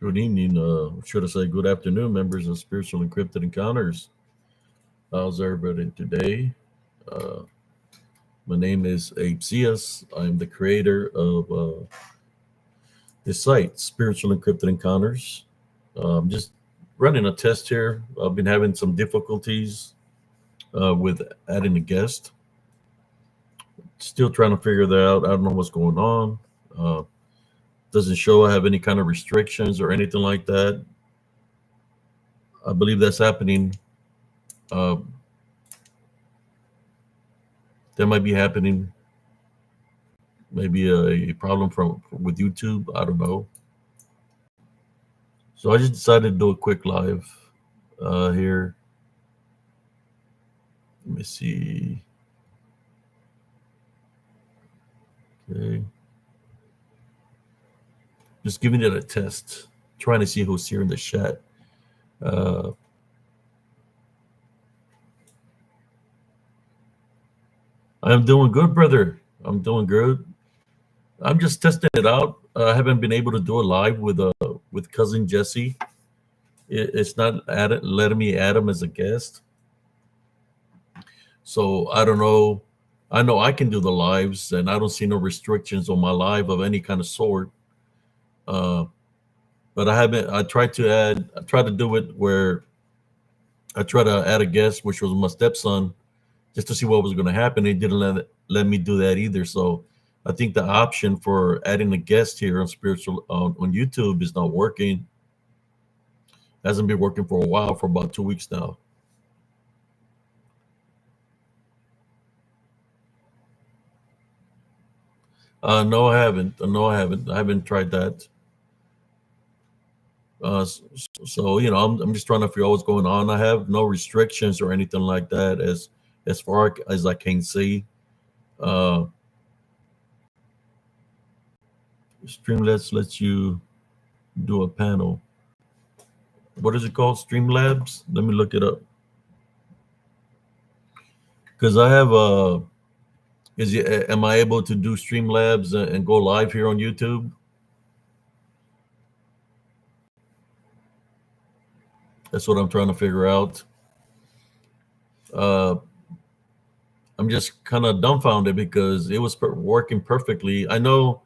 Good evening, should I say good afternoon, members of Spiritual Encrypted Encounters. How's everybody today? Uh, my name is p.ath. I'm the creator of this site, Spiritual Encrypted Encounters. I'm just running a test here. I've been having some difficulties with adding a guest. Still trying to figure that out. I don't know what's going on. Uh, doesn't show I have any kind of restrictions or anything like that. I believe that's happening. Uh, that might be happening. Maybe a problem from with YouTube. I don't know. So I just decided to do a quick live here. Let me see. Okay, just giving it a test, trying to see who's here in the chat. Uh, I'm doing good, brother. I'm doing good. I'm just testing it out. I haven't been able to do a live with cousin Jesse. It's not letting me add him as a guest. So I don't know. I know I can do the lives, and I don't see no restrictions on my live of any kind of sort. Uh, but I haven't. I tried to add. I tried to do it where I tried to add a guest, which was my stepson, just to see what was going to happen. It didn't let me do that either. So I think the option for adding a guest here on spiritual on YouTube is not working. Hasn't been working for a while, for about 2 weeks now. No, I haven't. No, I haven't. I haven't tried that. So I'm just trying to figure out what's going on. I have no restrictions or anything like that as far as I can see. Uh, Streamlabs lets you do a panel. What is it called? Streamlabs? Let me look it up. Because I have am I able to do Streamlabs and go live here on YouTube? That's what I'm trying to figure out. I'm just kind of dumbfounded because it was working perfectly. I know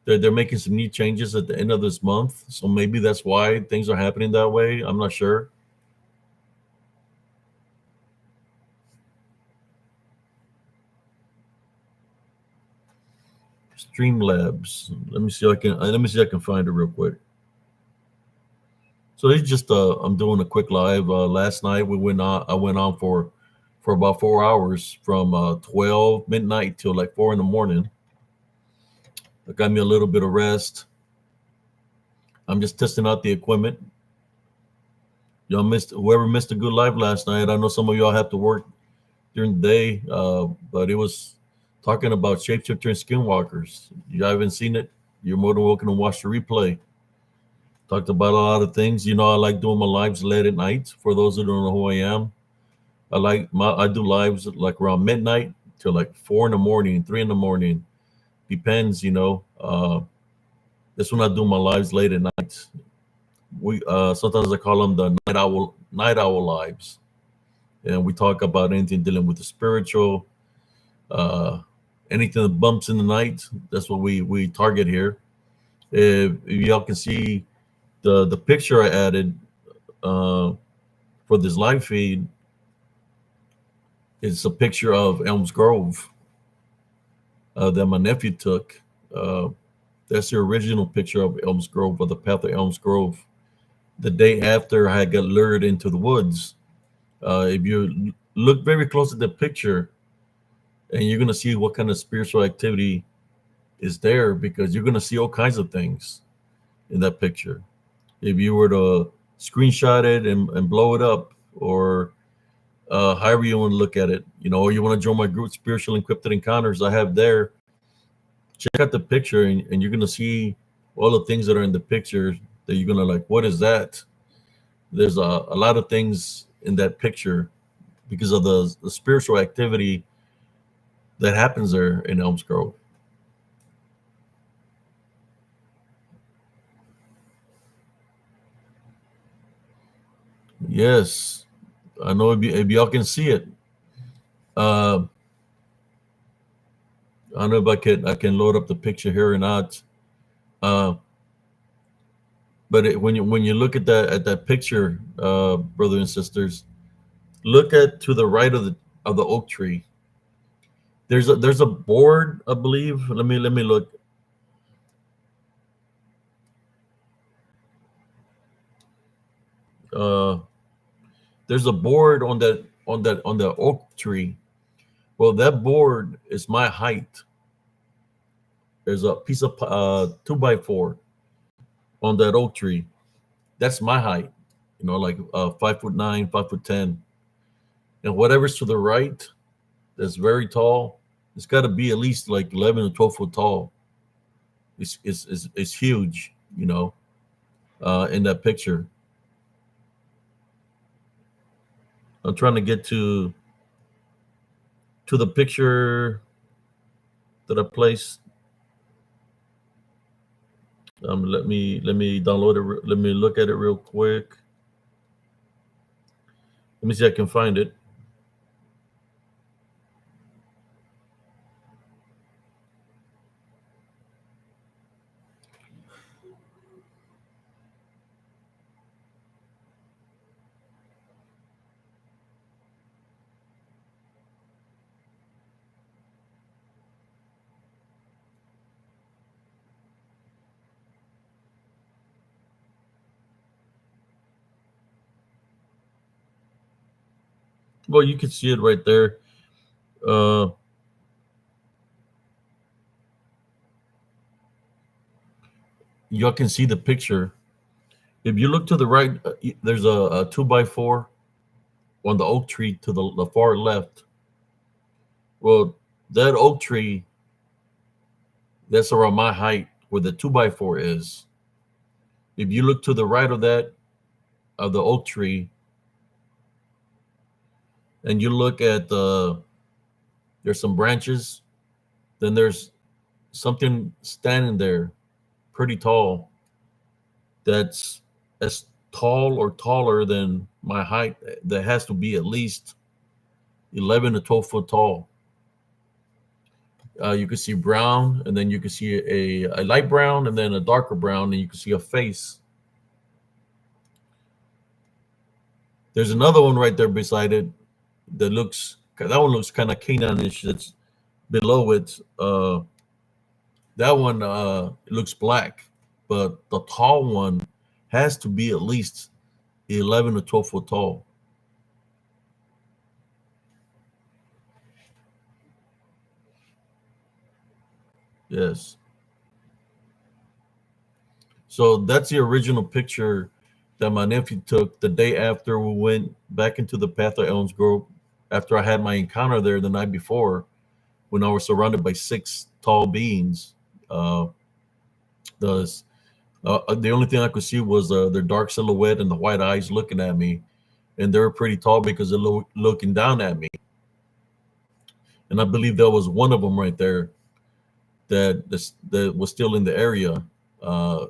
that they're making some new changes at the end of this month, so maybe that's why things are happening that way. I'm not sure. Streamlabs. Let me see. I can find it real quick. So it's just I'm doing a quick live. Last night we went on. I went on for about 4 hours from 12 midnight till like 4 in the morning. It got me a little bit of rest. I'm just testing out the equipment. Y'all whoever missed a good live last night. I know some of y'all have to work during the day, but it was talking about shapeshifter and skinwalkers. You haven't seen it? You're more than welcome to watch the replay. Talked about a lot of things. I like doing my lives late at night. For those who don't know who I am, I do lives like around midnight till like 4 in the morning, 3 in the morning. Depends. That's when I do my lives late at night. We sometimes I call them the night owl lives, and we talk about anything dealing with the spiritual, uh, anything that bumps in the night. That's what we target here. If y'all can see the picture I added for this live feed, it's a picture of Elms Grove that my nephew took. That's the original picture of Elms Grove, or the path of Elms Grove. The day after I got lured into the woods. If you look very close at the picture, and you're going to see what kind of spiritual activity is there, because you're going to see all kinds of things in that picture. If you were to screenshot it and blow it up, or however you want to look at it, or you want to join my group, Spiritual Encrypted Encounters, I have there. Check out the picture, and you're going to see all the things that are in the picture that you're going to like, what is that? There's a lot of things in that picture because of the spiritual activity that happens there in Elms Grove. Yes, I know if y'all can see it. Uh, I don't know if I can load up the picture here or not. Uh, but when you look at that picture, brothers and sisters, look at to the right of the oak tree. There's a board, I believe. Let me look. Uh, there's a board on the oak tree. Well, that board is my height. There's a piece of 2x4 on that oak tree. That's my height. Like 5'9", 5'10", and whatever's to the right that's very tall. It's got to be at least like 11 or 12 foot tall. It's huge. In that picture. I'm trying to get to the picture that I placed. Let me download it. Let me look at it real quick. Let me see if I can find it. Well, you can see it right there. Uh, y'all can see the picture. If you look to the right, there's a 2x4 on the oak tree to the far left. Well, that oak tree, that's around my height where the 2x4 is. If you look to the right of the oak tree, and you look at there's some branches, then there's something standing there pretty tall that's as tall or taller than my height. That has to be at least 11 to 12 foot tall. You can see brown, and then you can see a light brown, and then a darker brown, and you can see a face. There's another one right there beside it that one looks kind of canine-ish. That's below it. That one looks black, but the tall one has to be at least 11 to 12 foot tall. Yes. So that's the original picture that my nephew took the day after we went back into the path of Elms Grove, after I had my encounter there the night before, when I was surrounded by six tall beings. Uh, the the only thing I could see was their dark silhouette and the white eyes looking at me, and they were pretty tall because they're looking down at me. And I believe there was one of them right there that was still in the area. Uh,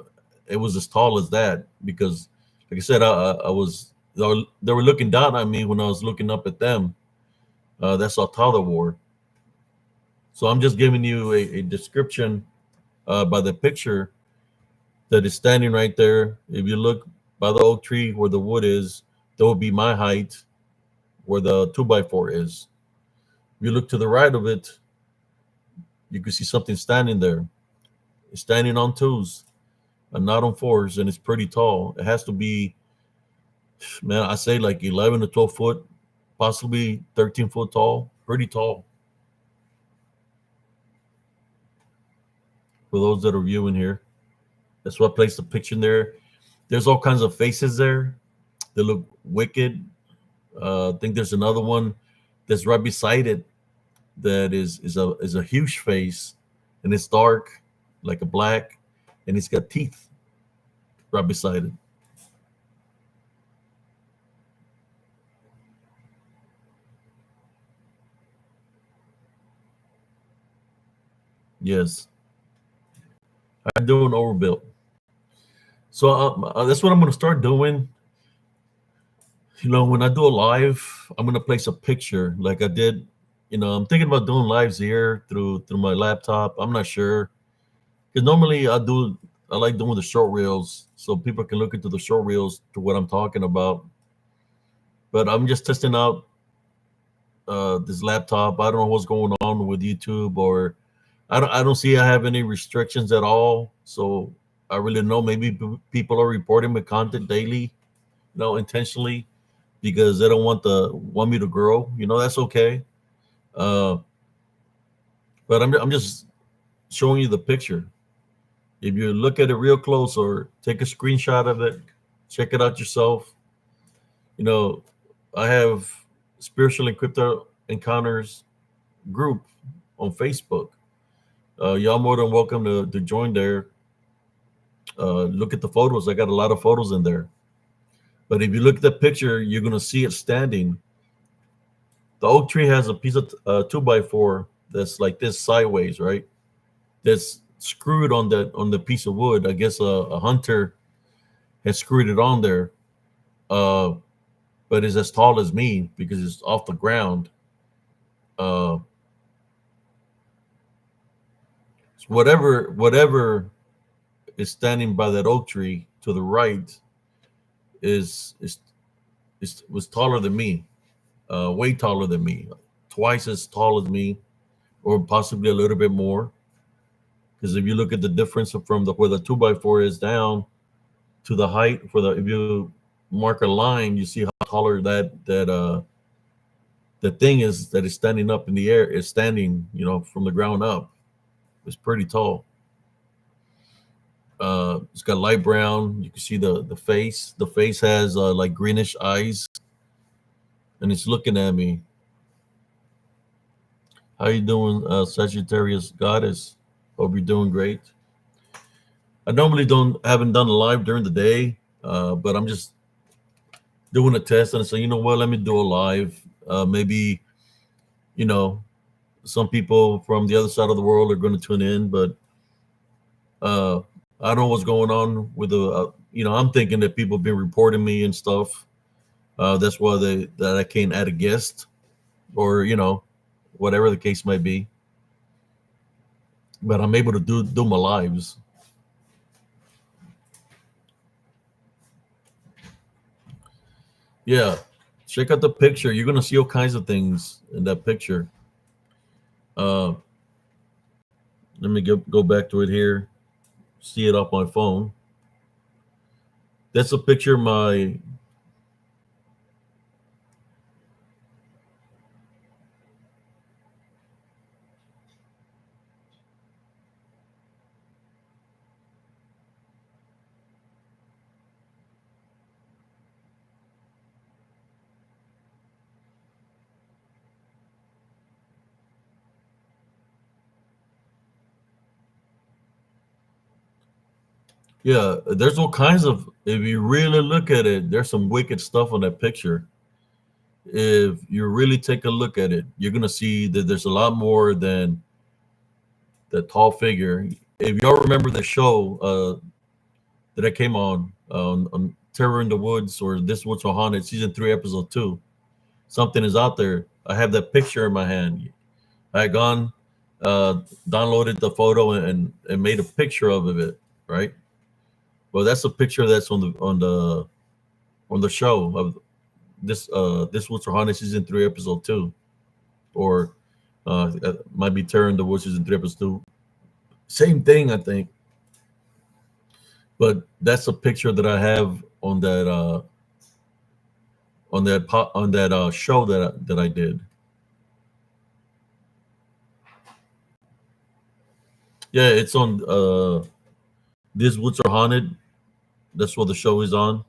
it was as tall as that because, like I said, I was they were looking down at me when I was looking up at them. That's how tall they were. So I'm just giving you a description by the picture that is standing right there. If you look by the oak tree where the wood is, that would be my height where the 2x4 is. If you look to the right of it, you can see something standing there. It's standing on twos and not on fours, and it's pretty tall. It has to be, man, I say like 11 to 12 foot, possibly 13 foot tall. Pretty tall for those that are viewing here. That's why I placed the picture in there. There's all kinds of faces there. They look wicked. I think there's another one that's right beside it that is a huge face, and it's dark, like a black, and it's got teeth right beside it. Yes, I'm doing overbuilt. So that's what I'm going to start doing. When I do a live, I'm gonna place a picture like I did. I'm thinking about doing lives here through my laptop. I'm not sure because normally I like doing the short reels so people can look into the short reels to what I'm talking about. But I'm just testing out this laptop. I don't know what's going on with YouTube, or I don't see I have any restrictions at all. So I really know maybe people are reporting my content daily, intentionally because they don't want me to grow. That's okay. Uh, but I'm just showing you the picture. If you look at it real close or take a screenshot of it, check it out yourself. You know, I have spiritual and crypto encounters group on Facebook. Y'all more than welcome to join there. Look at the photos. I got a lot of photos in there. But if you look at the picture, you're gonna see it standing. The oak tree has a piece of 2x4 that's like this sideways, right? That's screwed on the piece of wood. I guess a hunter has screwed it on there. Uh, but it's as tall as me because it's off the ground. Uh, so whatever is standing by that oak tree to the right is is, is was taller than me, way taller than me, twice as tall as me, or possibly a little bit more. Because if you look at the difference from the where the 2x4 is down to the height for the if you mark a line, you see how taller that thing is that is standing up in the air is standing, from the ground up. It's pretty tall. It's got light brown. You can see the face. The face has like greenish eyes, and it's looking at me. How you doing, Sagittarius Goddess? Hope you're doing great. I normally don't haven't done a live during the day, but I'm just doing a test, and I say, you know what? Let me do a live. Maybe you know some people from the other side of the world are going to tune in, but uh, I don't know what's going on with the. I'm thinking that people have been reporting me and stuff. That's why that I can't add a guest, or whatever the case might be. But I'm able to do my lives. Yeah, check out the picture. You're gonna see all kinds of things in that picture. Uh, Let me go back to it here. See it off my phone. That's a picture of my. Yeah, there's all kinds of. If you really look at it, there's some wicked stuff on that picture. If you really take a look at it, you're gonna see that there's a lot more than the tall figure. If y'all remember the show that I came on Terror in the Woods or This Woods Are Haunted, season 3, episode 2, something is out there. I have that picture in my hand. I had gone, downloaded the photo and made a picture of it, right? Well, that's a picture that's on the show of this Woods Are Haunted, season 3, episode 2, or might be Terror in the Woods, season 3, episode 2. Same thing, I think. But that's a picture that I have on that show that I did. Yeah, it's on These Woods Are Haunted. That's what the show is on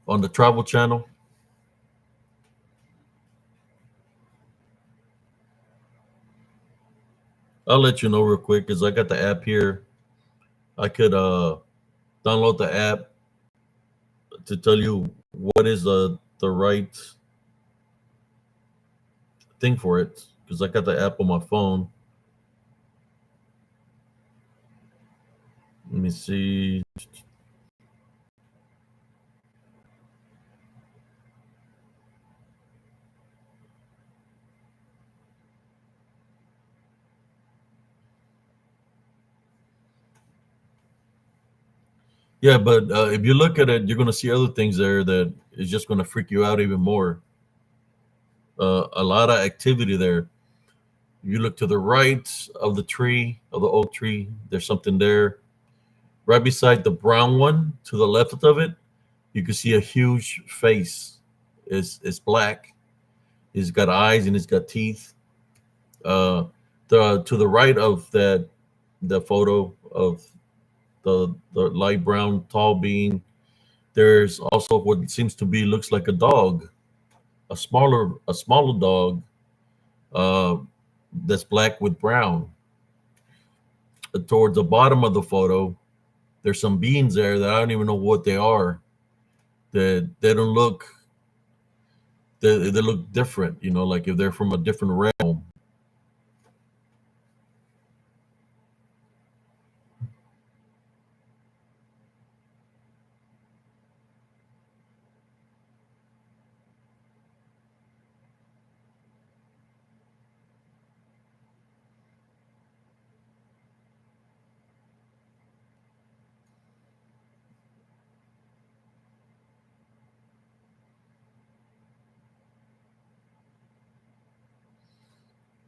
the Travel Channel. I'll let you know real quick because I got the app here. I could download the app to tell you what is the right thing for it because I got the app on my phone. Let me see. Yeah, but if you look at it, you're going to see other things there that is just going to freak you out even more. A lot of activity there. If you look to the right of the tree, of the oak tree, there's something there. Right beside the brown one, to the left of it, you can see a huge face. It's black. It's got eyes and it's got teeth. Uh, the to the right of the photo of the light brown tall being, there's also what seems to be looks like a dog, a smaller dog, uh, that's black with brown. Towards the bottom of the photo, there's some beings there that I don't even know what they are. That they don't look they look different, like if they're from a different realm.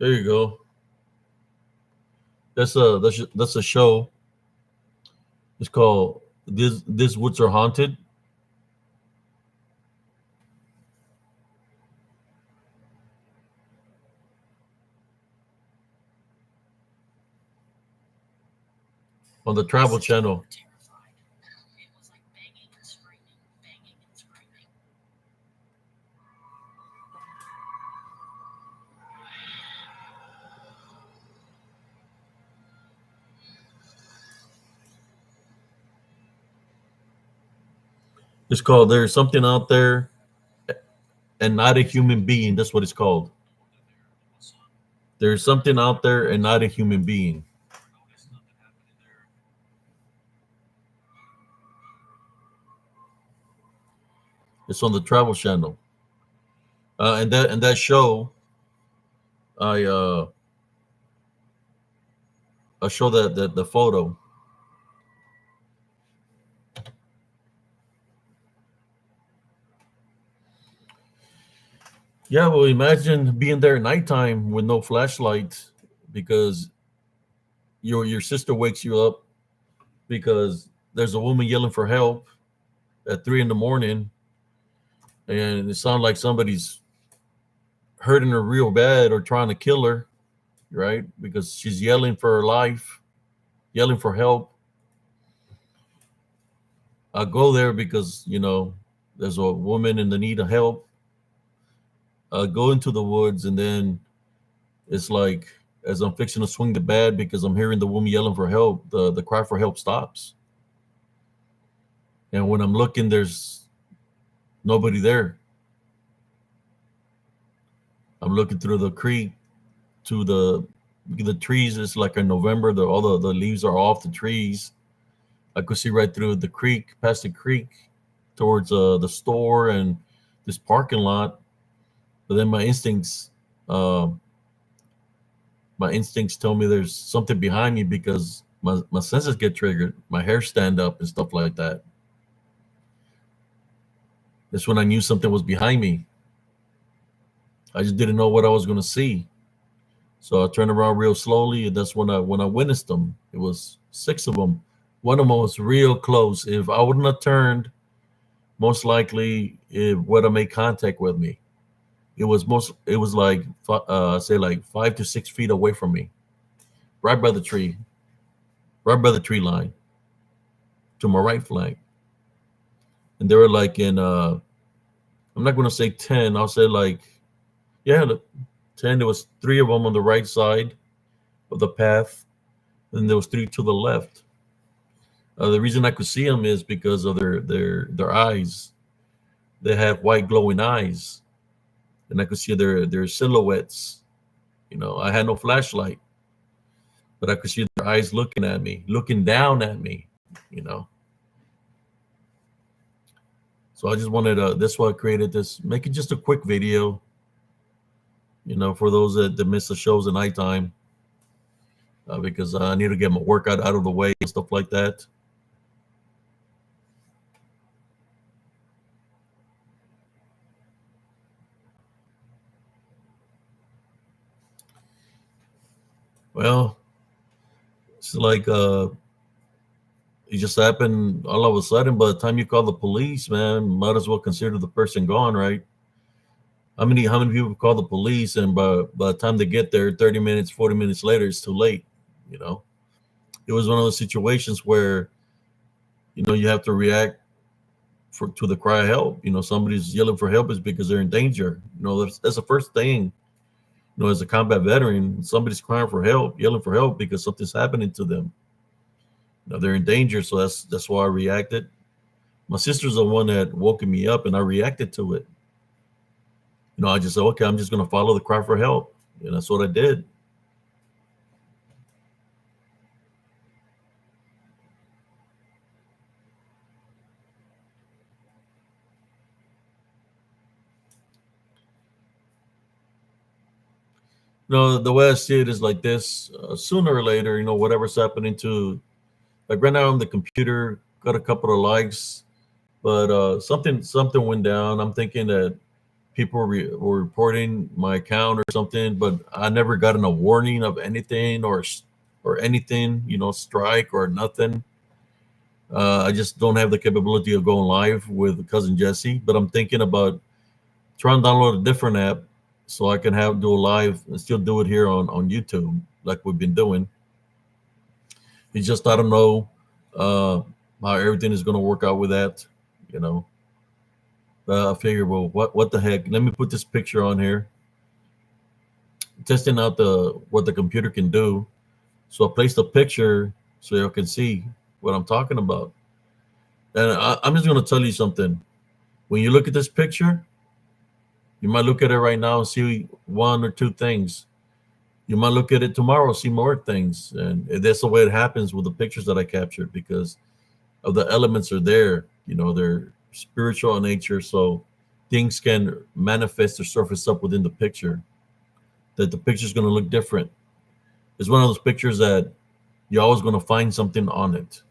There you go. That's a show. It's called This Woods Are Haunted on the Travel Channel. It's called There's Something Out There and Not a Human Being. That's what it's called. There's something out there and not a human being. It's on the Travel Channel. And that show, I I show that the photo. Yeah, well, imagine being there at nighttime with no flashlight because your sister wakes you up because there's a woman yelling for help at 3 in the morning, and it sounds like somebody's hurting her real bad or trying to kill her, right? Because she's yelling for her life, yelling for help. I go there because there's a woman in the need of help. I go into the woods, and then it's like as I'm fixing to swing the bat because I'm hearing the woman yelling for help, the cry for help stops. And when I'm looking, there's nobody there. I'm looking through the creek to the trees. It's like in November, all the leaves are off the trees. I could see right through the creek, past the creek, towards the store and this parking lot. But then uh, my instincts tell me there's something behind me because my senses get triggered. My hair stand up and stuff like that. That's when I knew something was behind me. I just didn't know what I was going to see. So I turned around real slowly, and that's when I witnessed them. It was six of them. One of them was real close. If I wouldn't have turned, most likely it would have made contact with me. It was like say like 5 to 6 feet away from me, right by the tree, right by the tree line, to my right flank. And they were like in I'm not gonna say 10. I'll say like, yeah, look, 10. There was three of them on the right side of the path, and there was three to the left. The reason I could see them is because of their eyes. They have white glowing eyes, and I could see their silhouettes. I had no flashlight, but I could see their eyes looking at me, looking down at me. You know, so I just wanted to. That's why I created this. Make it just a quick video. For those that miss the shows at nighttime, because I need to get my workout out of the way and stuff like that. Well, it's like it just happened all of a sudden. By the time you call the police, man, might as well consider the person gone, right? How many people call the police, and by the time they get there, 30 minutes, 40 minutes later, it's too late. You know, it was one of those situations where you have to react to the cry of help. Somebody's yelling for help is because they're in danger. That's the first thing. As a combat veteran, somebody's crying for help, yelling for help because something's happening to them. They're in danger, so that's why I reacted. My sister's the one that woke me up, and I reacted to it. I just said, okay, I'm just gonna follow the cry for help, and that's what I did. The way I see it is like this: sooner or later, whatever's happening to, like right now on the computer, got a couple of likes, but something went down. I'm thinking that people were reporting my account or something, but I never gotten a warning of anything or anything, strike or nothing. I just don't have the capability of going live with cousin Jesse, but I'm thinking about trying to download a different app so I can do a live and still do it here on YouTube like we've been doing. It's just I don't know uh, how everything is going to work out with that, you know. I figure, well, what the heck? Let me put this picture on here, testing out the what the computer can do. So I placed a picture so you can see what I'm talking about. And I'm just going to tell you something. When you look at this picture, you might look at it right now and see one or two things. You might look at it tomorrow, see more things, and that's the way it happens with the pictures that I captured because of the elements are there. They're spiritual in nature, so things can manifest or surface up within the picture. That the picture's going to look different. It's one of those pictures that you're always going to find something on it.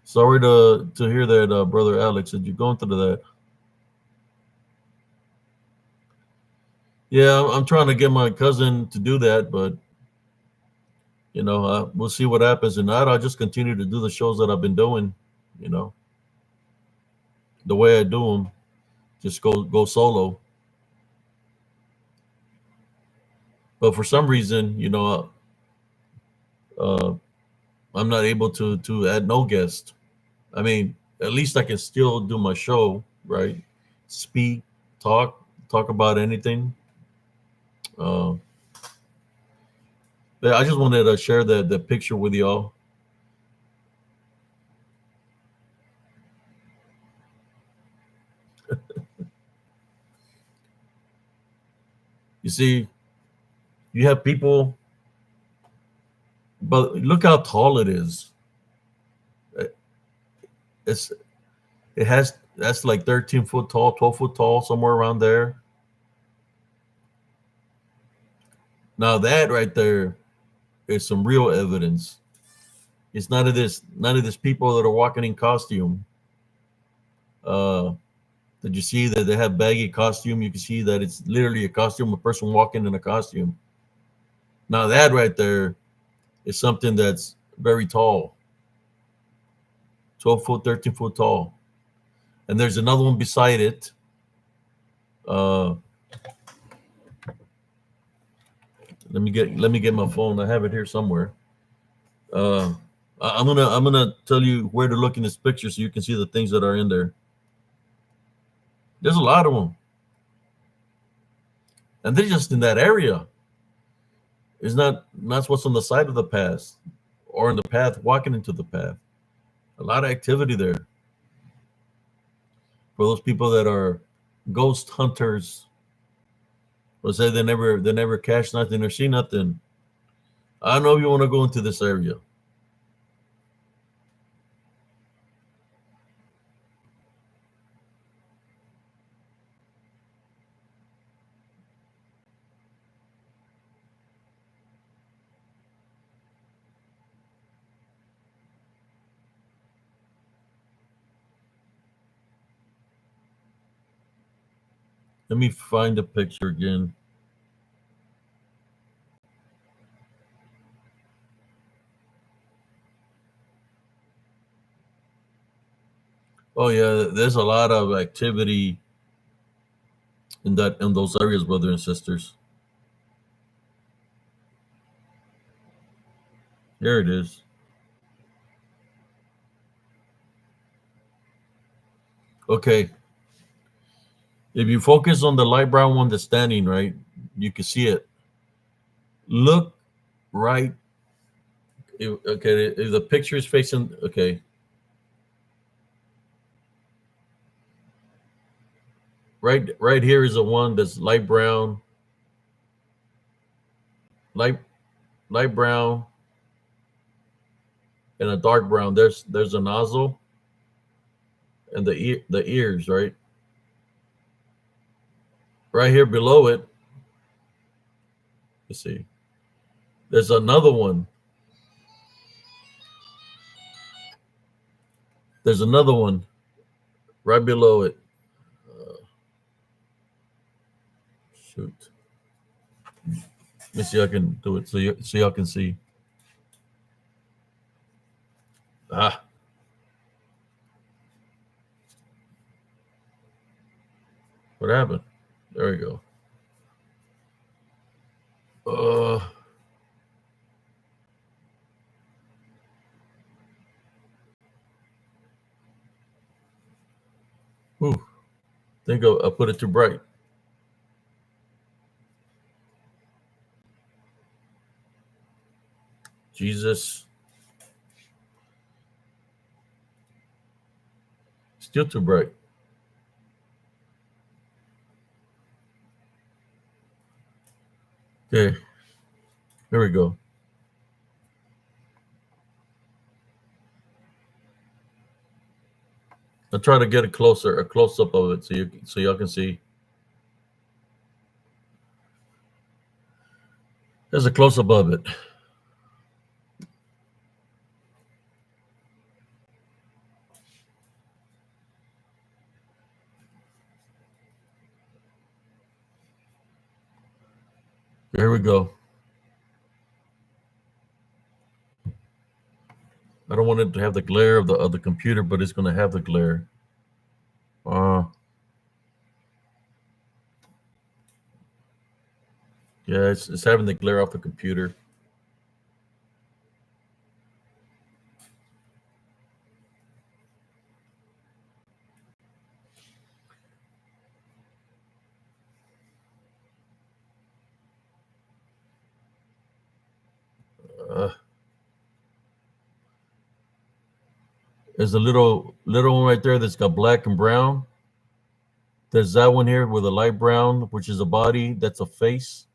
Sorry to hear that, brother Alex. That you're going through that. Yeah, I'm trying to get my cousin to do that, but we'll see what happens. And I'll just continue to do the shows that I've been doing. You know, the way I do them, just go solo. But for some reason, uh, I'm not able to add no guest. I mean, at least I can still do my show, right? Speak, talk about anything. Uh, but I just wanted to share that picture with y'all. You see, you have people, but look how tall it is. It's it has that's like 13 foot tall, 12 foot tall, somewhere around there. Now that right there is some real evidence. It's none of this people that are walking in costume. Uh, did you see that they have baggy costume? You can see that it's literally a costume, a person walking in a costume. Now that right there is something that's very tall, 12 foot, 13 foot tall. And there's another one beside it. Uh, let me get my phone. I have it here somewhere. Uh, I'm gonna tell you where to look in this picture so you can see the things that are in there. There's a lot of them, and they're just in that area. It's not what's on the side of the path or in the path walking into the path. A lot of activity there for those people that are ghost hunters or say they never catch nothing or see nothing. I don't know if you want to go into this area. Let me find the picture again. Oh yeah, there's a lot of activity in those areas, brothers and sisters. Here it is. Okay. If you focus on the light brown one that's standing, right, you can see it. Look right. Okay, if the picture is facing, okay, right here is the one that's light brown, light light brown, and a dark brown. There's a nozzle and the ears, right? Right here below it, let's see. There's another one. There's another one right below it. Uh, Shoot. Let me see if I can do it so y'all can see. Ah, what happened? There we go. Uh, Ooh, think I put it too bright. Jesus, still too bright. Okay, here we go. I'll try to get a close up of it, so y'all can see. There's a close up of it. Here we go. I don't want it to have the glare of the computer, but it's going to have the glare. Uh, yeah, it's having the glare off the computer. Uh, there's a little one right there that's got black and brown. There's that one here with a light brown, which is a body. That's a face.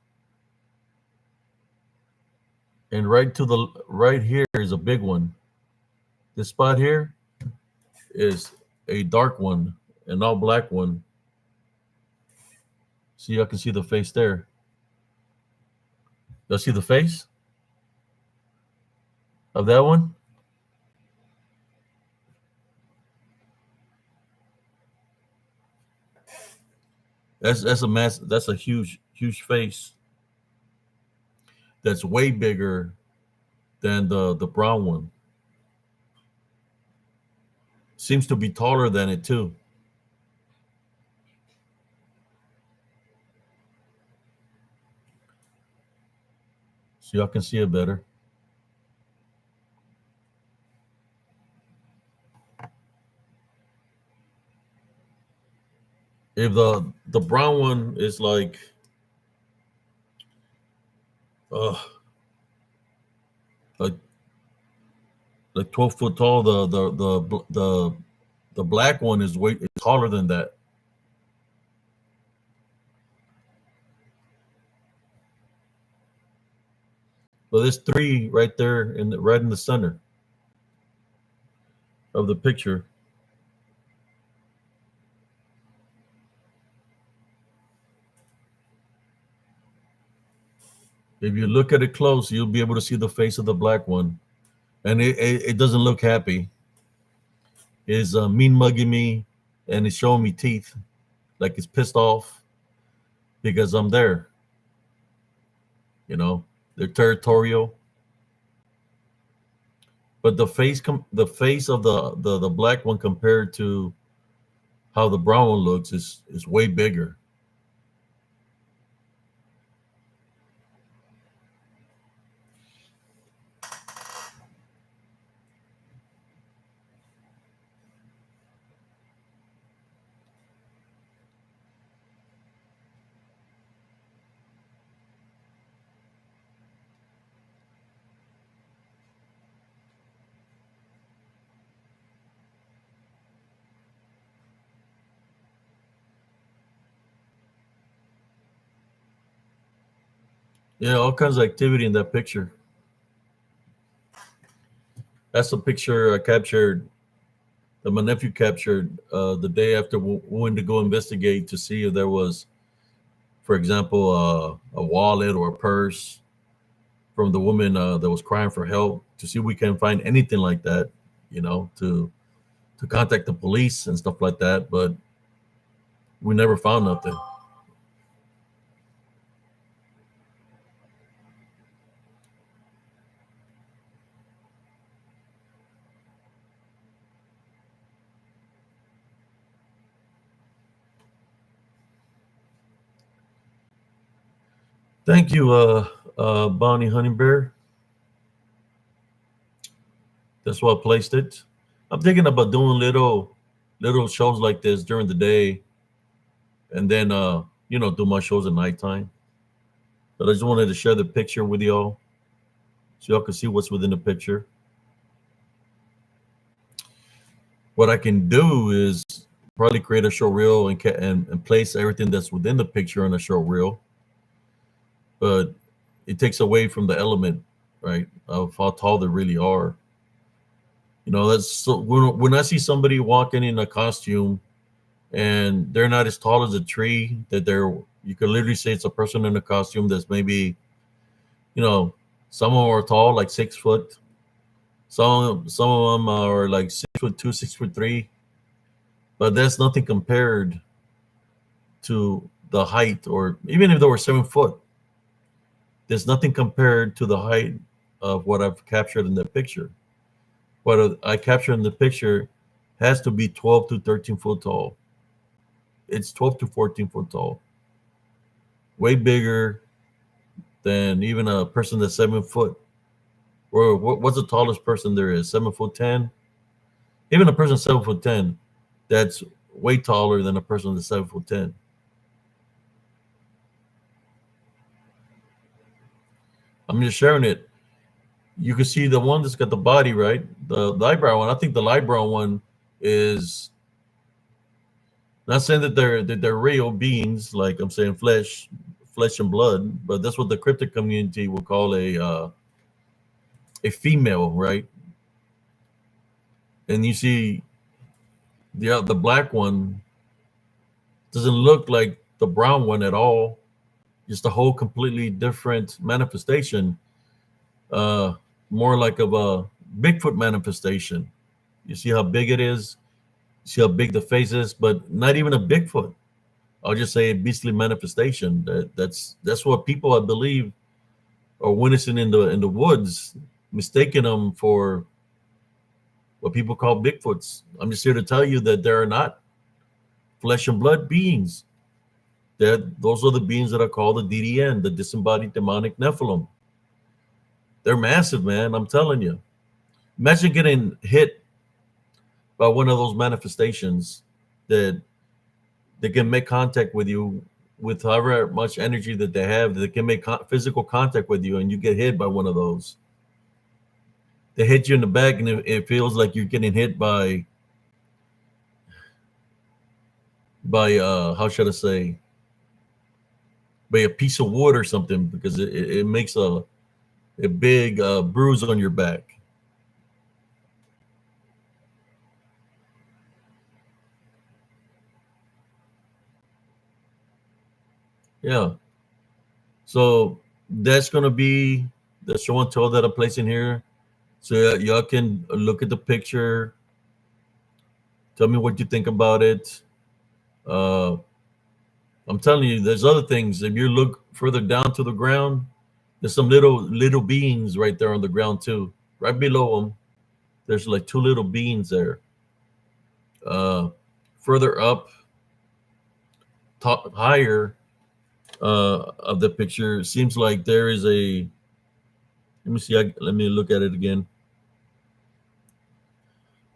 And right here is a big one. This spot here is a dark one, an all black one. See, I can see the face there. Y'all see the face of that one? That's a huge face. That's way bigger than the brown one. Seems to be taller than it too. So y'all can see it better. If the brown one is uh like 12 foot tall, the black one is way is taller than that. So there's three right there right in the center of the picture. If you look at it close, you'll be able to see the face of the black one, and it doesn't look happy. It's mean mugging me, and it's showing me teeth, like it's pissed off. because I'm there. You know, they're territorial. But the face of the black one compared to how the brown one looks is way bigger. Yeah, all kinds of activity in that picture. That's a picture I captured that my nephew captured the day after we went to go investigate to see if there was, for example, a wallet or a purse from the woman that was crying for help, to see if we can find anything like that, you know, to contact the police and stuff like that. But we never found nothing. Thank you, Bonnie Honey Bear. That's why I placed it. I'm thinking about doing little shows like this during the day, and then do my shows at nighttime. But I just wanted to share the picture with y'all so y'all can see what's within the picture. What I can do is probably create a short reel and place everything that's within the picture in a short reel, but it takes away from the element, right, of how tall they really are. You know, that's so when I see somebody walking in a costume and they're not as tall as a tree, that they're you could literally say it's a person in a costume that's maybe, you know, some of them are tall, like 6 foot. Some of them are like 6'2", 6'3", but that's nothing compared to the height, or even if they were 7 foot, there's nothing compared to the height of what I've captured in the picture. What I captured in the picture has to be 12 to 13 foot tall. It's 12 to 14 foot tall, way bigger than even a person that's 7 foot. Or what's the tallest person there is? 7'10". Even a person 7'10", that's way taller than a person that's 7'10". I'm just sharing it. You can see the one that's got the body, right? The light brown one. I think the light brown one is not saying that they're real beings, like I'm saying flesh and blood, but that's what the cryptic community will call a female, right? And you see the black one doesn't look like the brown one at all. Just a whole completely different manifestation, uh, more like of a Bigfoot manifestation. You see how big it is. You see how big the face is, but not even a Bigfoot. I'll just say a beastly manifestation. That's what people, I believe, are witnessing in the woods, mistaking them for what people call Bigfoots. I'm just here to tell you that there are not flesh and blood beings. That those are the beings that are called the DDN, the disembodied demonic Nephilim. They're massive, man. I'm telling you. Imagine getting hit by one of those manifestations that they can make contact with you with however much energy that they have. They can make physical contact with you, and you get hit by one of those. They hit you in the back, and it feels like you're getting hit by how should I say, by a piece of wood or something, because it makes a big bruise on your back. Yeah. So that's gonna be the show and tell that I'm placing here. So y'all can look at the picture. Tell me what you think about it. Uh, I'm telling you, there's other things. If you look further down to the ground, there's some little beings right there on the ground too. Right below them, there's like two little beings there. Uh, Further up, top higher of the picture, it seems like there is a. Let me see. Let me look at it again.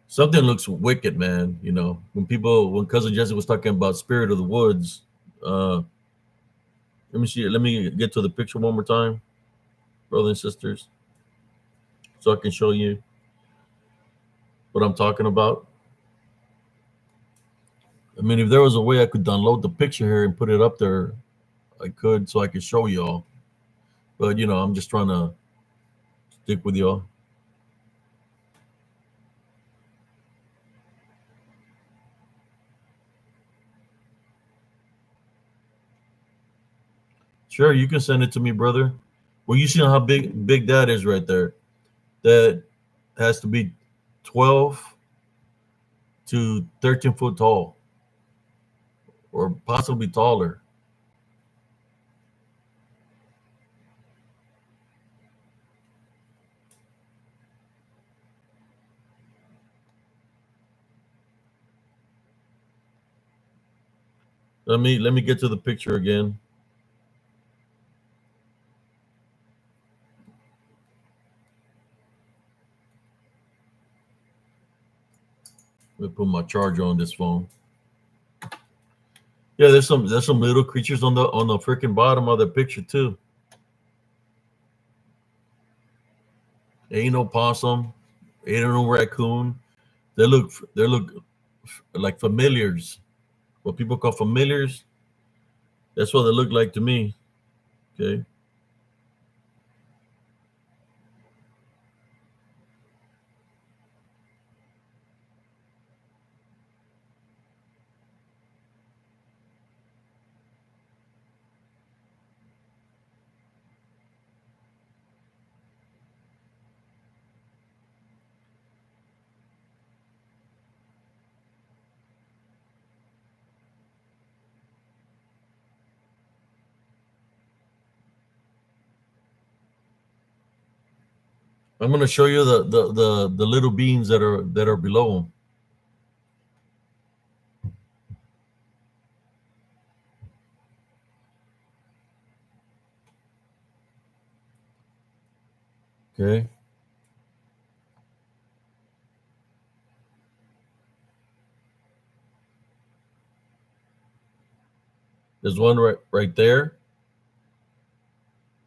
Something looks wicked, man. You know, when Cousin Jesse was talking about Spirit of the Woods, let me see. Let me get to the picture one more time, brothers and sisters, so I can show you what I'm talking about. I mean, if there was a way I could download the picture here and put it up there, I could, so I could show y'all. But I'm just trying to stick with y'all. Sure, you can send it to me, brother. Well, you see how big that is right there. That has to be 12 to 13 foot tall, or possibly taller. Let me get to the picture again. Let me put my charger on this phone. Yeah, there's some little creatures on the freaking bottom of the picture too. Ain't no possum, ain't no raccoon. They look like familiars. What people call familiars. That's what they look like to me. Okay. I'm gonna show you the little beans that are below them. Okay. There's one right there,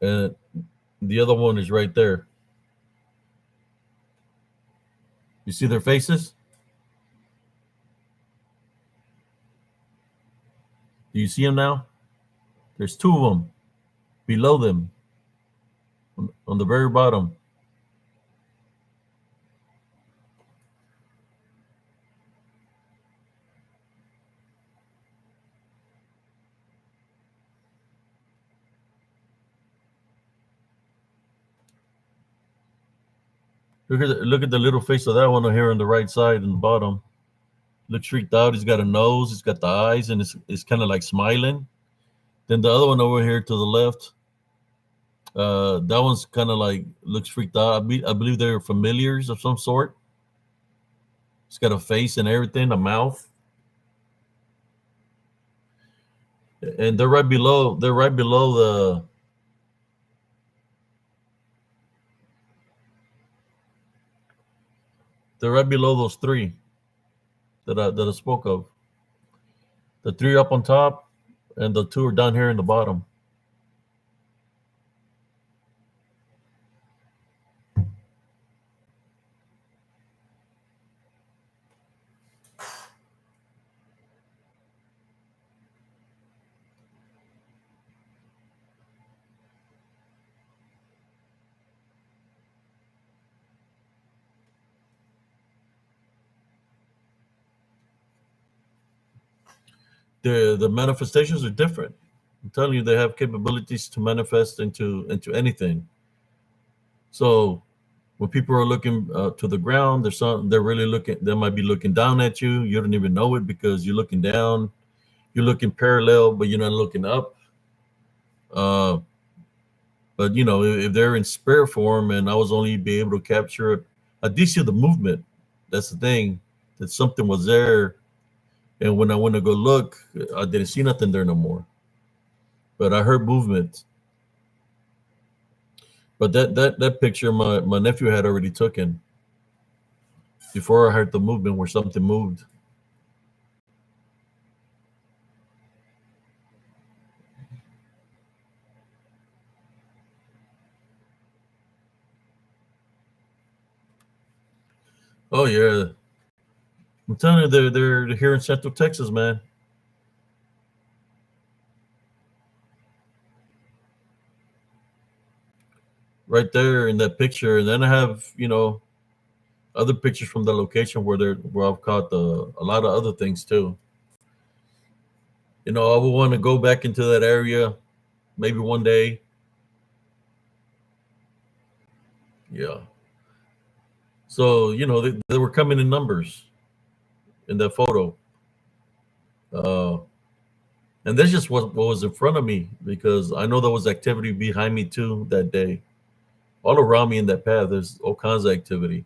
and the other one is right there. You see their faces? Do you see them now? There's two of them below them on the very bottom. Look at the little face of that one here on the right side and the bottom. Looks freaked out. He's got a nose. He's got the eyes, and it's kind of like smiling. Then the other one over here to the left, that one's kind of like looks freaked out. I believe they're familiars of some sort. It's got a face and everything, a mouth, and they're right below. They're right below the. They're right below those three that I spoke of. The three up on top, and the two are down here in the bottom. The manifestations are different. I'm telling you, they have capabilities to manifest into anything. So when people are looking to the ground, they're really looking. They might be looking down at you. You don't even know it because you're looking down. you're looking parallel, but you're not looking up. Uh, but if they're in spirit form, and I was only be able to capture it, I did see the movement. That's the thing. That something was there, and when I went to go look, I didn't see nothing there no more. But I heard movement. But that picture my nephew had already taken before I heard the movement where something moved. Oh yeah, I'm telling you, they're here in Central Texas, man. Right there in that picture, and then I have other pictures from the location where I've caught a lot of other things too. I would want to go back into that area maybe one day. Yeah. So they were coming in numbers in that photo, uh, and that's just what was in front of me because I know there was activity behind me too that day. All around me in that path, there's all kinds of activity.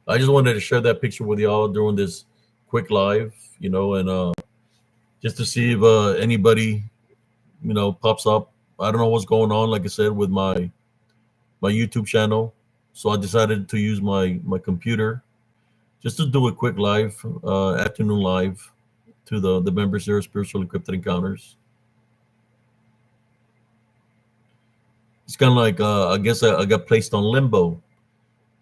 I just wanted to share that picture with y'all during this quick live, and just to see if anybody, pops up. I don't know what's going on, like I said, with my YouTube channel. So I decided to use my computer just to do a quick live, afternoon live to the members here, Spiritual Encrypted Encounters. It's kind of like I guess I got placed on limbo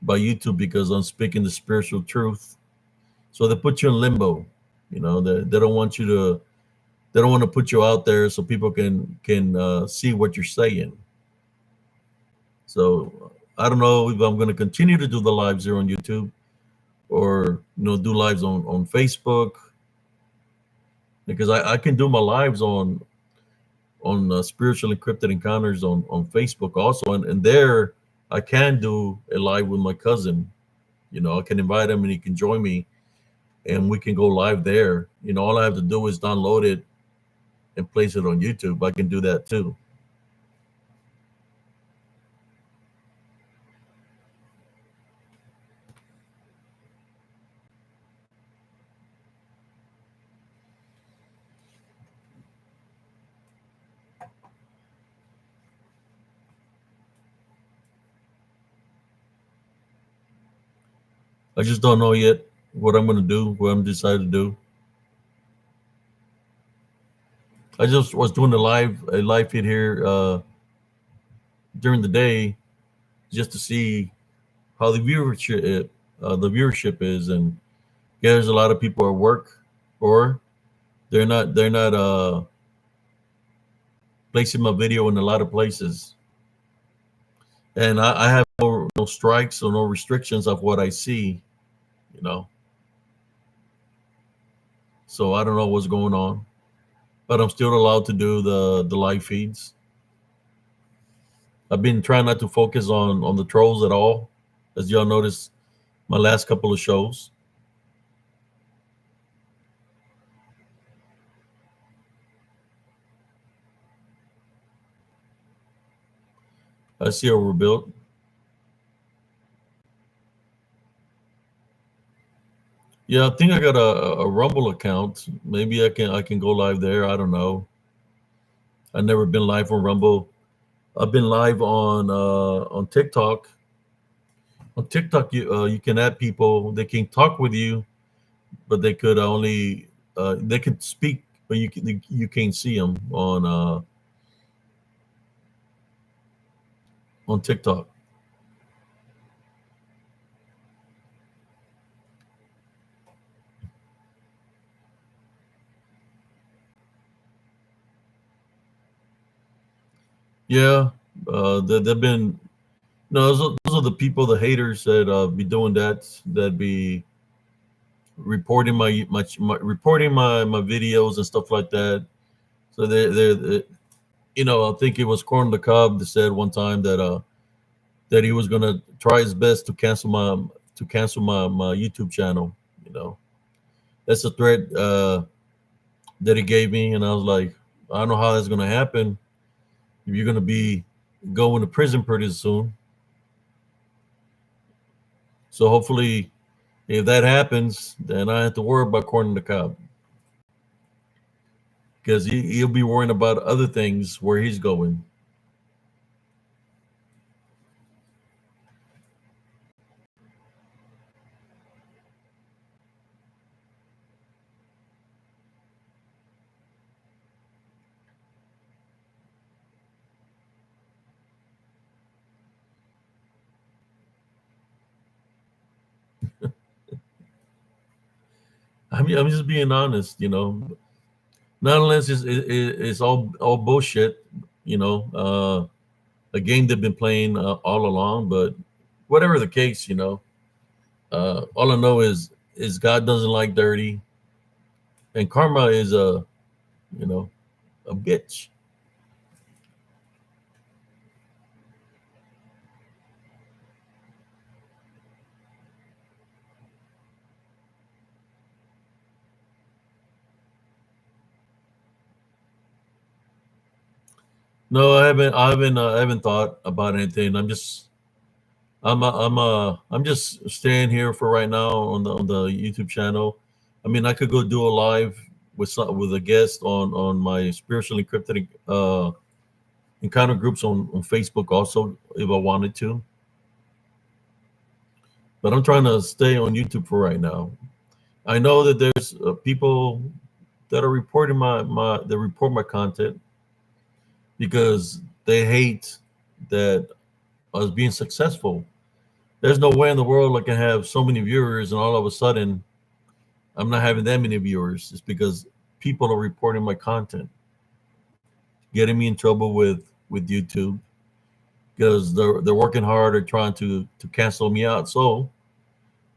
by YouTube because I'm speaking the spiritual truth. So they put you in limbo. They don't want you to. They don't want to put you out there so people can see what you're saying. So I don't know if I'm going to continue to do the lives here on YouTube or do lives on Facebook because I can do my lives on Spiritual Encrypted Encounters on Facebook also, and there I can do a live with my cousin. I can invite him and he can join me, and we can go live there. All I have to do is download it and place it on YouTube. I can do that too. I just don't know yet what I'm going to do, what I'm decided to do. I just was doing a live feed here during the day just to see how the viewership is, and yeah, there's a lot of people at work, or they're not placing my video in a lot of places, and I have no strikes or no restrictions of what I see, you know. So I don't know what's going on, but I'm still allowed to do the live feeds. I've been trying not to focus on the trolls at all, as y'all noticed my last couple of shows. I see overbuilt. Yeah, I think I got a Rumble account. Maybe I can go live there. I don't know. I've never been live on Rumble. I've been live on TikTok. On TikTok, you can add people. They can talk with you, but they could only they could speak, but you can't see them on TikTok. Yeah, they've been no. Those are the people, the haters that be doing that. That be reporting reporting my videos and stuff like that. So I think it was Corn the Cob that said one time that he was gonna try his best to cancel my YouTube channel. That's a threat that he gave me, and I was like, I don't know how that's gonna happen. If you're gonna be going to prison pretty soon, so hopefully, if that happens, then I have to worry about corn on the cob because he'll be worrying about other things where he's going. I'm just being honest, Not unless it's all bullshit, a game they've been playing all along. But whatever the case, all I know is God doesn't like dirty, and karma is you know a bitch. No, I haven't thought about anything. I'm just staying here for right now on the YouTube channel. I mean, I could go do a live with a guest on my spiritual encrypted encounter groups on Facebook also if I wanted to. But I'm trying to stay on YouTube for right now. I know that there's people that are reporting that report my content because they hate that I was being successful. There's no way in the world I can have so many viewers and all of a sudden I'm not having that many viewers. It's because people are reporting my content, getting me in trouble with YouTube because they're working hard at trying to cancel me out. So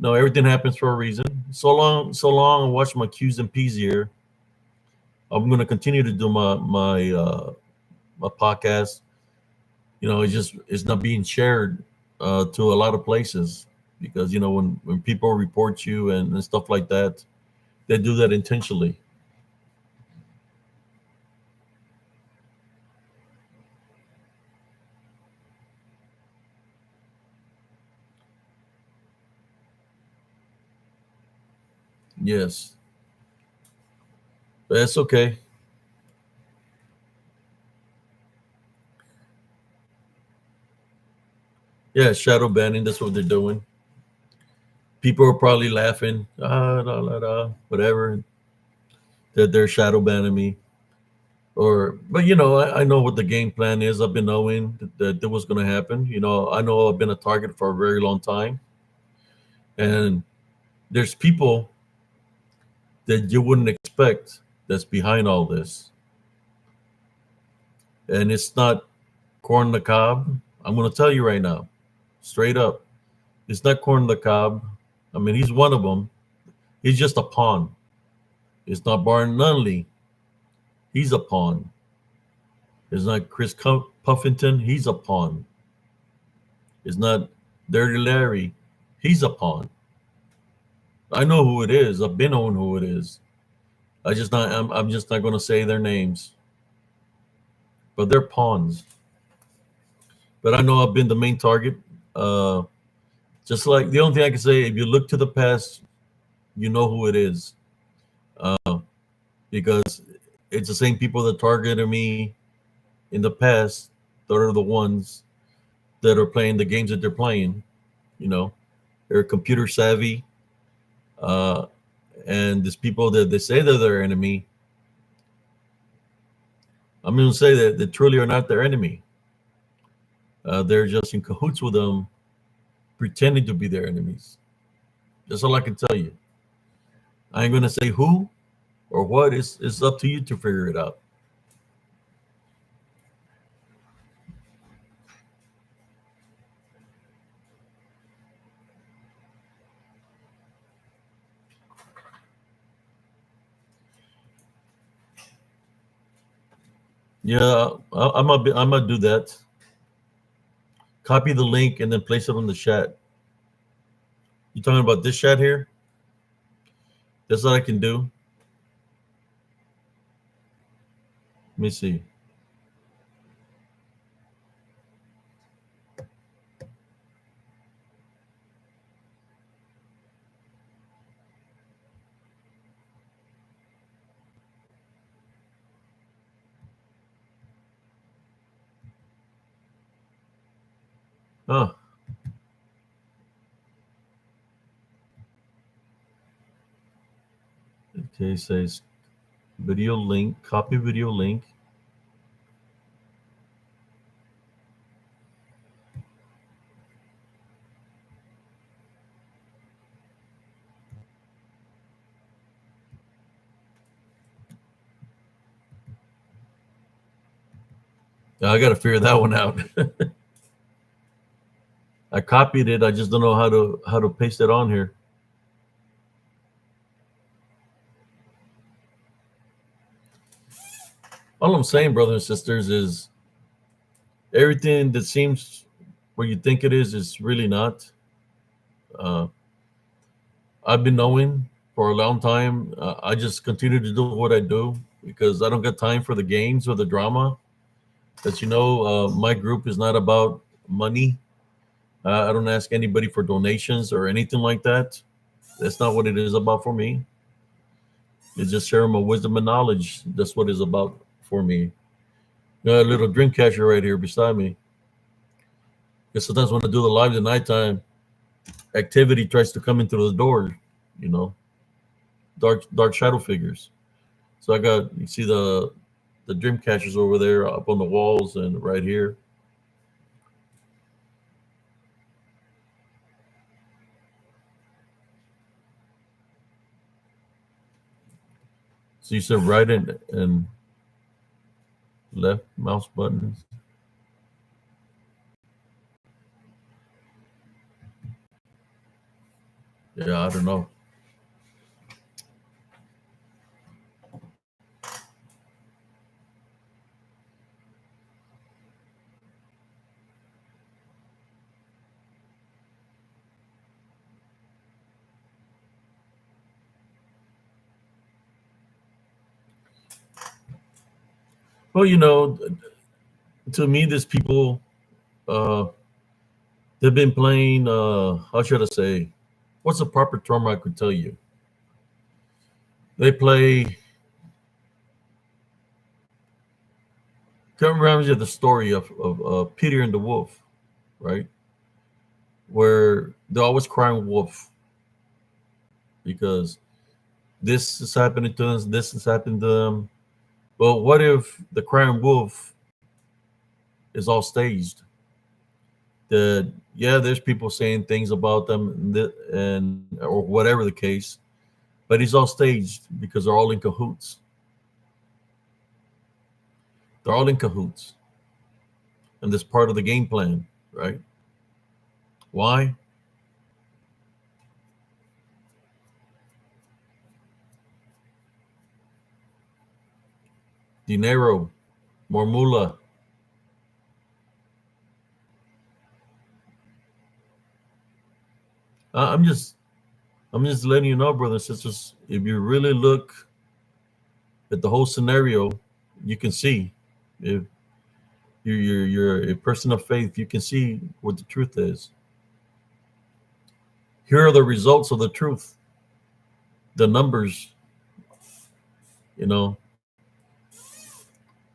no, everything happens for a reason. So long I watch my Q's and P's here. I'm gonna continue to do my podcast. It's not being shared to a lot of places because when people report you and stuff like that, they do that intentionally. Yes, but that's okay. Yeah, shadow banning. That's what they're doing. People are probably laughing, whatever. That they're shadow banning me, but I know what the game plan is. I've been knowing that was going to happen. I know I've been a target for a very long time, and there's people that you wouldn't expect that's behind all this, and it's not corn on the cob. I'm going to tell you right now, straight up, it's not corn on the cob. I mean, he's one of them. He's just a pawn. It's not Barn Nunley. He's a pawn. It's not Chris Puffington. He's a pawn. It's not Dirty Larry. He's a pawn. I know who it is. I've been on who it is. I'm just not going to say their names, but they're pawns. But I know I've been the main target. Uh, just like the only thing I can say, if you look to the past, you know who it is, because it's the same people that targeted me in the past that are the ones that are playing the games that they're playing. You know, they're computer savvy, uh, and these people that they say they're their enemy, I'm going to say that they truly are not their enemy. They're just in cahoots with them, pretending to be their enemies. That's all I can tell you. I ain't going to say who or what. It's up to you to figure it out. Yeah, I'm gonna do that. Copy the link and then place it on the chat. You talking about this chat here? That's what I can do. Let me see. Huh. Okay, it says video link, copy video link. Yeah, I got to figure that one out. I copied it. I just don't know how to paste it on here. All I'm saying, brothers and sisters, is everything that seems what you think it is really not. Uh, I've been knowing for a long time. I just continue to do what I do because I don't got time for the games or the drama. As you know, my group is not about money. I don't ask anybody for donations or anything like that. That's not what it is about for me. It's just sharing my wisdom and knowledge. That's what it's about for me. Got a little dream catcher right here beside me. Because sometimes when I do the live at nighttime, activity tries to come in through the door, you know, dark shadow figures. So I got, you see the dream catchers over there up on the walls and right here. So you said right and left mouse buttons. Yeah, I don't know. Well, to me, these people, uh, they've been playing. How should I say? What's the proper term I could tell you? They play. Kind of reminds you of the story of Peter and the Wolf, right? Where they're always crying wolf because this is happening to us, this is happening to them. But what if the crying wolf is all staged? That yeah, there's people saying things about them and or whatever the case, but he's all staged because they're all in cahoots. They're all in cahoots, and this part of the game plan, right? Why? Dinero, more moolah. I'm just letting you know, brothers and sisters. If you really look at the whole scenario, you can see if you're a person of faith, you can see what the truth is. Here are the results of the truth, the numbers. You know,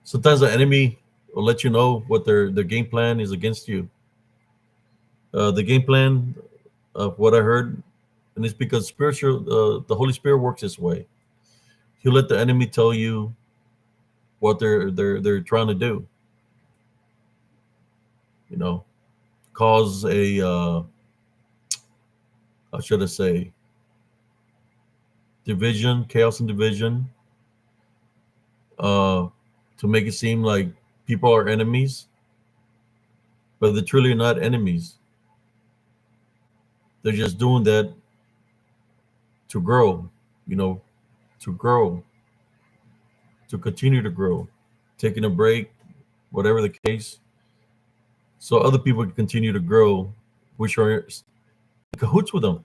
sometimes the enemy will let you know what their game plan is against you. The game plan of what I heard, and it's because the Holy Spirit works this way. He'll let the enemy tell you what they're trying to do. You know, cause a how should I say division, chaos, and division. Uh, to make it seem like people are enemies, but they're truly not enemies. They're just doing that to grow, you know, to grow, to continue to grow, taking a break, whatever the case, so other people can continue to grow, which are in cahoots with them,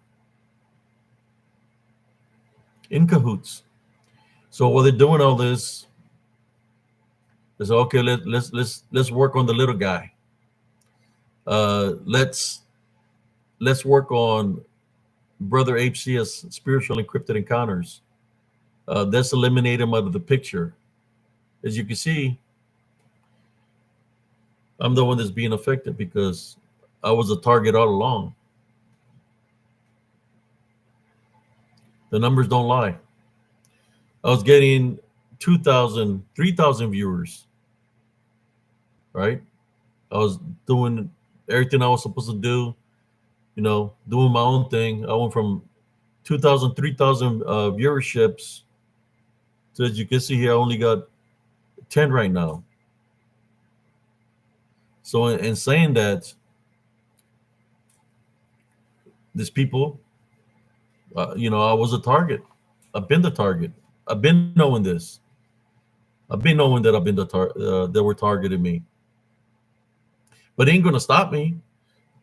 in cahoots. So while they're doing all this, They say, okay, let's work on the little guy. Let's work on Brother HCS spiritual encrypted encounters. Let's eliminate him out of the picture. As you can see, I'm the one that's being affected because I was a target all along. The numbers don't lie. I was getting 2,000, 3,000 viewers, right? I was doing everything I was supposed to do, doing my own thing. I went from 2,000, 3,000 viewerships to, as you can see here, I only got 10 right now. So in saying that, these people, I was a target. I've been the target. I've been knowing this. I've been knowing that I've been that were targeting me. But it ain't gonna stop me.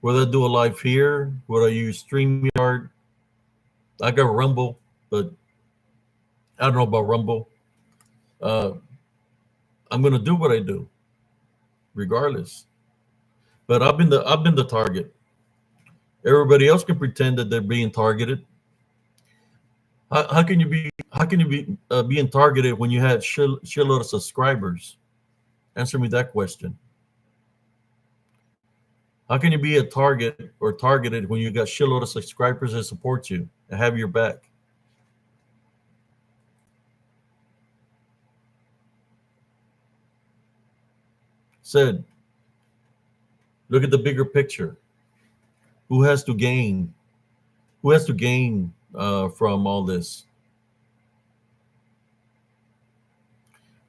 Whether I do a live here, whether I use StreamYard, I got Rumble, but I don't know about Rumble. Uh, I'm gonna do what I do, regardless. But I've been the target. Everybody else can pretend that they're being targeted. How can you be being targeted when you had shitload of subscribers? Answer me that question. How can you be a target or targeted when you got shitload of subscribers that support you and have your back? Said, look at the bigger picture. Who has to gain? Who has to gain from all this?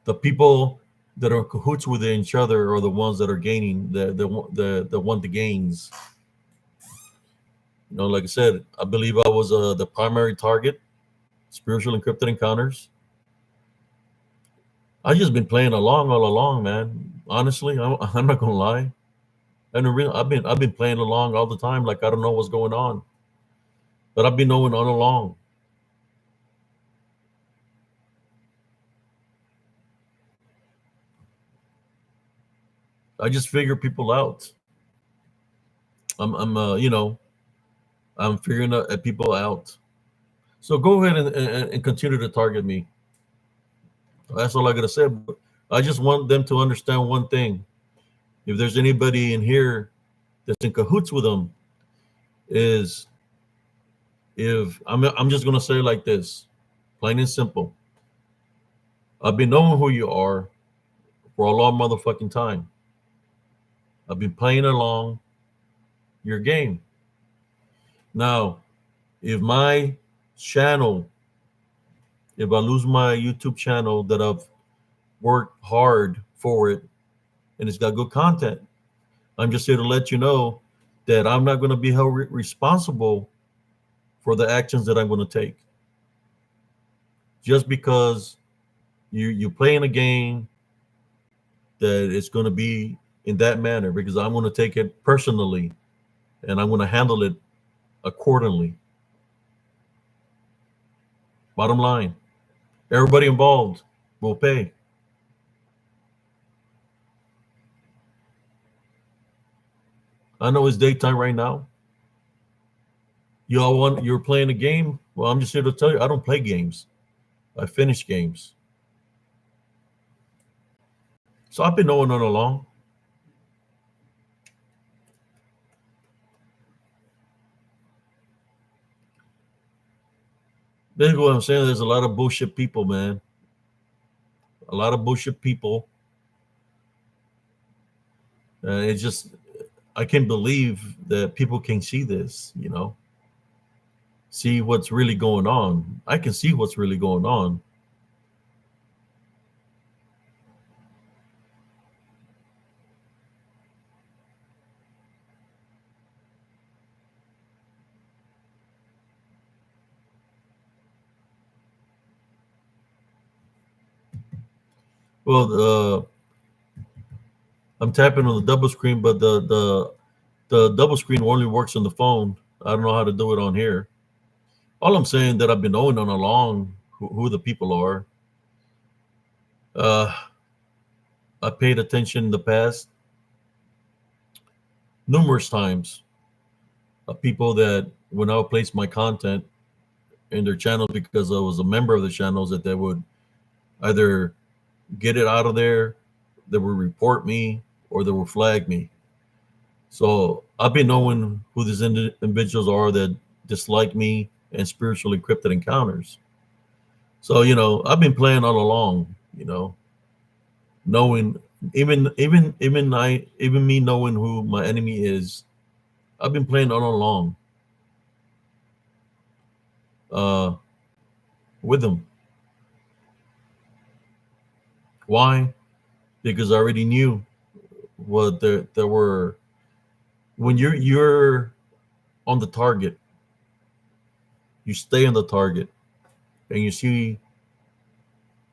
The people that are in cahoots with each other are the ones that are gaining the want the gains. Like I said, I believe I was the primary target. Spiritual encrypted encounters. I just been playing along all along, man. Honestly, I'm not gonna lie. And I've been playing along all the time, like I don't know what's going on, but I've been knowing all along. I just figure people out. I'm figuring people out. So go ahead and continue to target me. That's all I gotta say. But I just want them to understand one thing. If there's anybody in here that's in cahoots with them, is if I'm just gonna say it like this, plain and simple. I've been knowing who you are for a long motherfucking time. I've been playing along your game. Now, if my channel, if I lose my YouTube channel that I've worked hard for it and it's got good content, I'm just here to let you know that I'm not going to be held responsible for the actions that I'm going to take. Just because you play in a game that it's going to be in that manner, because I'm going to take it personally and I'm going to handle it accordingly. Bottom line, everybody involved will pay. I know it's daytime right now. You're playing a game? Well, I'm just here to tell you, I don't play games. I finish games. So I've been knowing all along. Basically, what I'm saying, there's a lot of bullshit people, man. A lot of bullshit people. It's just, I can't believe that people can see this. See what's really going on. I can see what's really going on. Well, I'm tapping on the double screen, but the double screen only works on the phone. I don't know how to do it on here. All I'm saying that I've been knowing all along who the people are. Uh, I paid attention in the past numerous times of people that when I would place my content in their channels because I was a member of the channels that they would either get it out of there, they would report me, or they would flag me. So I've been knowing who these individuals are that dislike me and spiritually encrypted encounters. So I've been playing all along. Knowing even me knowing who my enemy is, I've been playing all along uh, with them. Why? Because I already knew what there were. When you're on the target, you stay on the target, and you see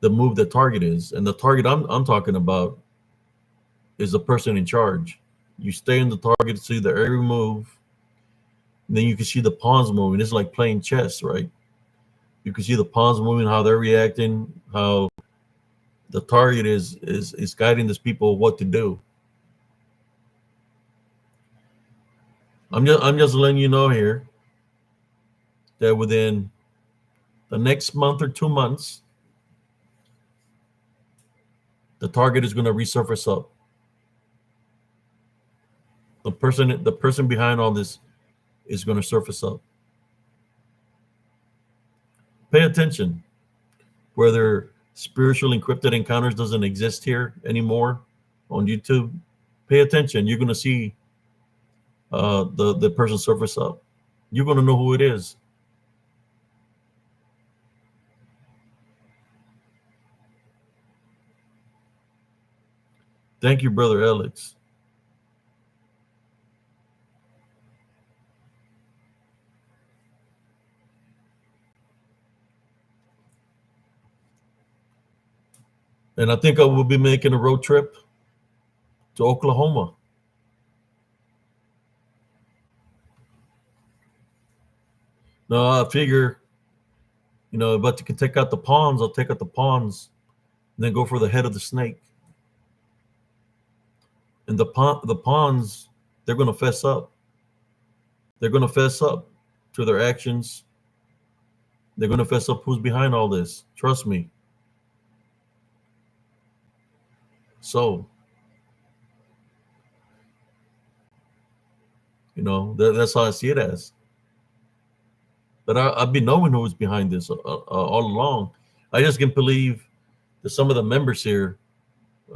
the move the target is, and the target I'm talking about is the person in charge. You stay on the target, see the every move, and then you can see the pawns moving. It's like playing chess, right? You can see the pawns moving, how they're reacting, how the target is guiding these people what to do. I'm just letting you know here that within the next month or 2 months, the target is going to resurface up. The person behind all this is going to surface up. Pay attention. Whether spiritual encrypted encounters doesn't exist here anymore on YouTube, pay attention. You're going to see the person surface up. You're going to know who it is. Thank you, Brother Alex. And I think I will be making a road trip to Oklahoma. Now I figure, if I can take out the pawns, I'll take out the pawns, and then go for the head of the snake. And the pawns, they're going to fess up. They're going to fess up to their actions. They're going to fess up who's behind all this. Trust me. So, that's how I see it as. But I've been knowing who was behind this all along. I just can't believe that some of the members here,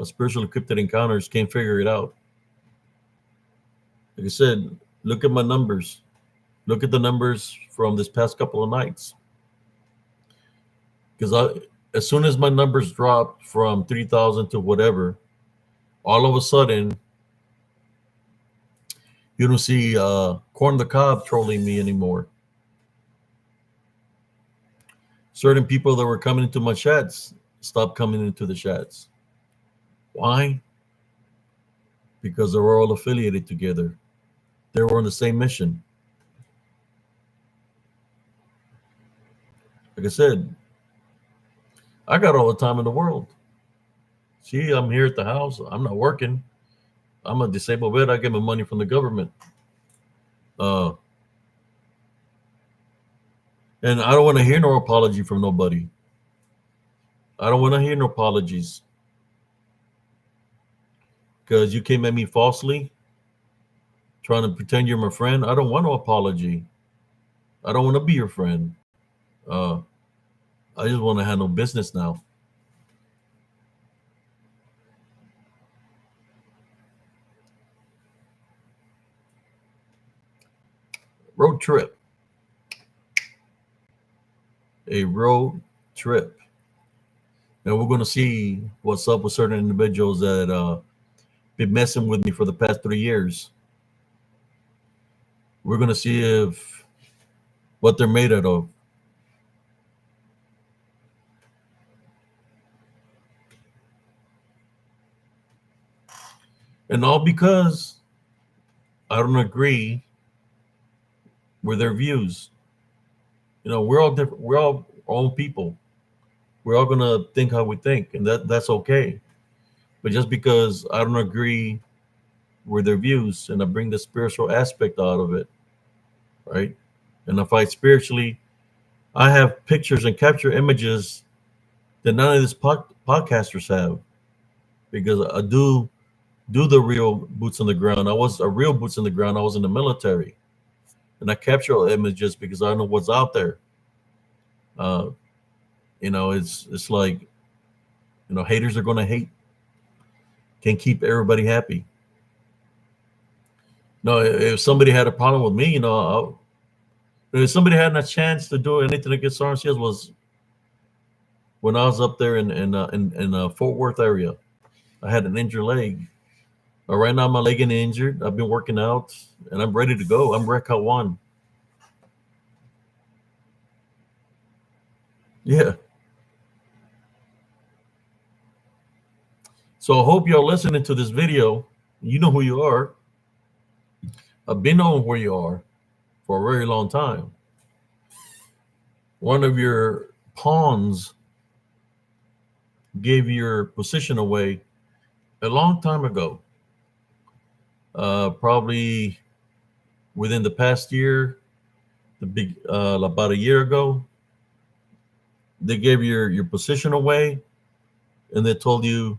Spiritual Encrypted Encounters, can't figure it out. Like I said, look at my numbers. Look at the numbers from this past couple of nights. Because as soon as my numbers dropped from 3,000 to whatever, all of a sudden, you don't see Corn the Cob trolling me anymore. Certain people that were coming into my chats stopped coming into the chats. Why? Because they were all affiliated together. They were on the same mission. Like I said, I got all the time in the world. See, I'm here at the house. I'm not working. I'm a disabled vet. I get my money from the government. And I don't want to hear no apology from nobody. I don't want to hear no apologies. Because you came at me falsely, trying to pretend you're my friend. I don't want no apology. I don't want to be your friend. I just want to handle business now. Road trip. A road trip. And we're going to see what's up with certain individuals that been messing with me for the past 3 years. We're going to see if what they're made out of. And all because I don't agree with their views. We're all different. We're all our own people. We're all gonna think how we think, and that's okay. But just because I don't agree with their views and I bring the spiritual aspect out of it, right? And I fight spiritually, I have pictures and capture images that none of these podcasters have because I do the real boots on the ground. I was a real boots on the ground. I was in the military, and I capture images because I know what's out there. Uh, it's like haters are going to hate. Can keep everybody happy. No, if somebody had a problem with me, if somebody had a chance to do anything against RCS was when I was up there in Fort Worth area. I had an injured leg. Right now my leg is injured. I've been working out and I'm ready to go. I'm Rec Out One. Yeah. So I hope y'all listening to this video. You know who you are. I've been knowing where you are for a very long time. One of your pawns gave your position away a long time ago. Probably within the past year, about a year ago, they gave your position away, and they told me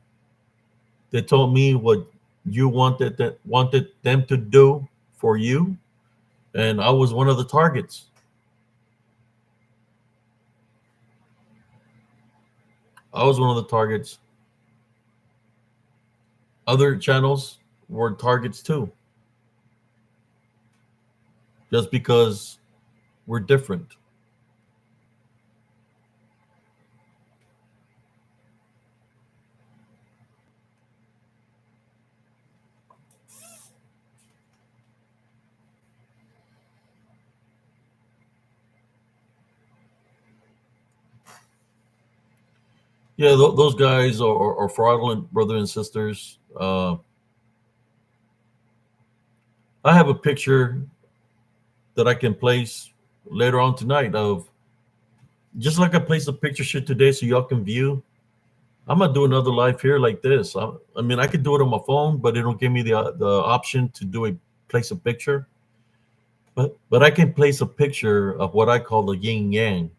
what you wanted them to do for you, and I was one of the targets. I was one of the targets. Other channels were targets too, just because we're different. Yeah, those guys are fraudulent brothers and sisters. I have a picture that I can place later on tonight of just like I placed a picture shit today so y'all can view. I'm gonna do another live here like this. I mean, I could do it on my phone, but it'll give me the option to do a place a picture. But I can place a picture of what I call the yin yang,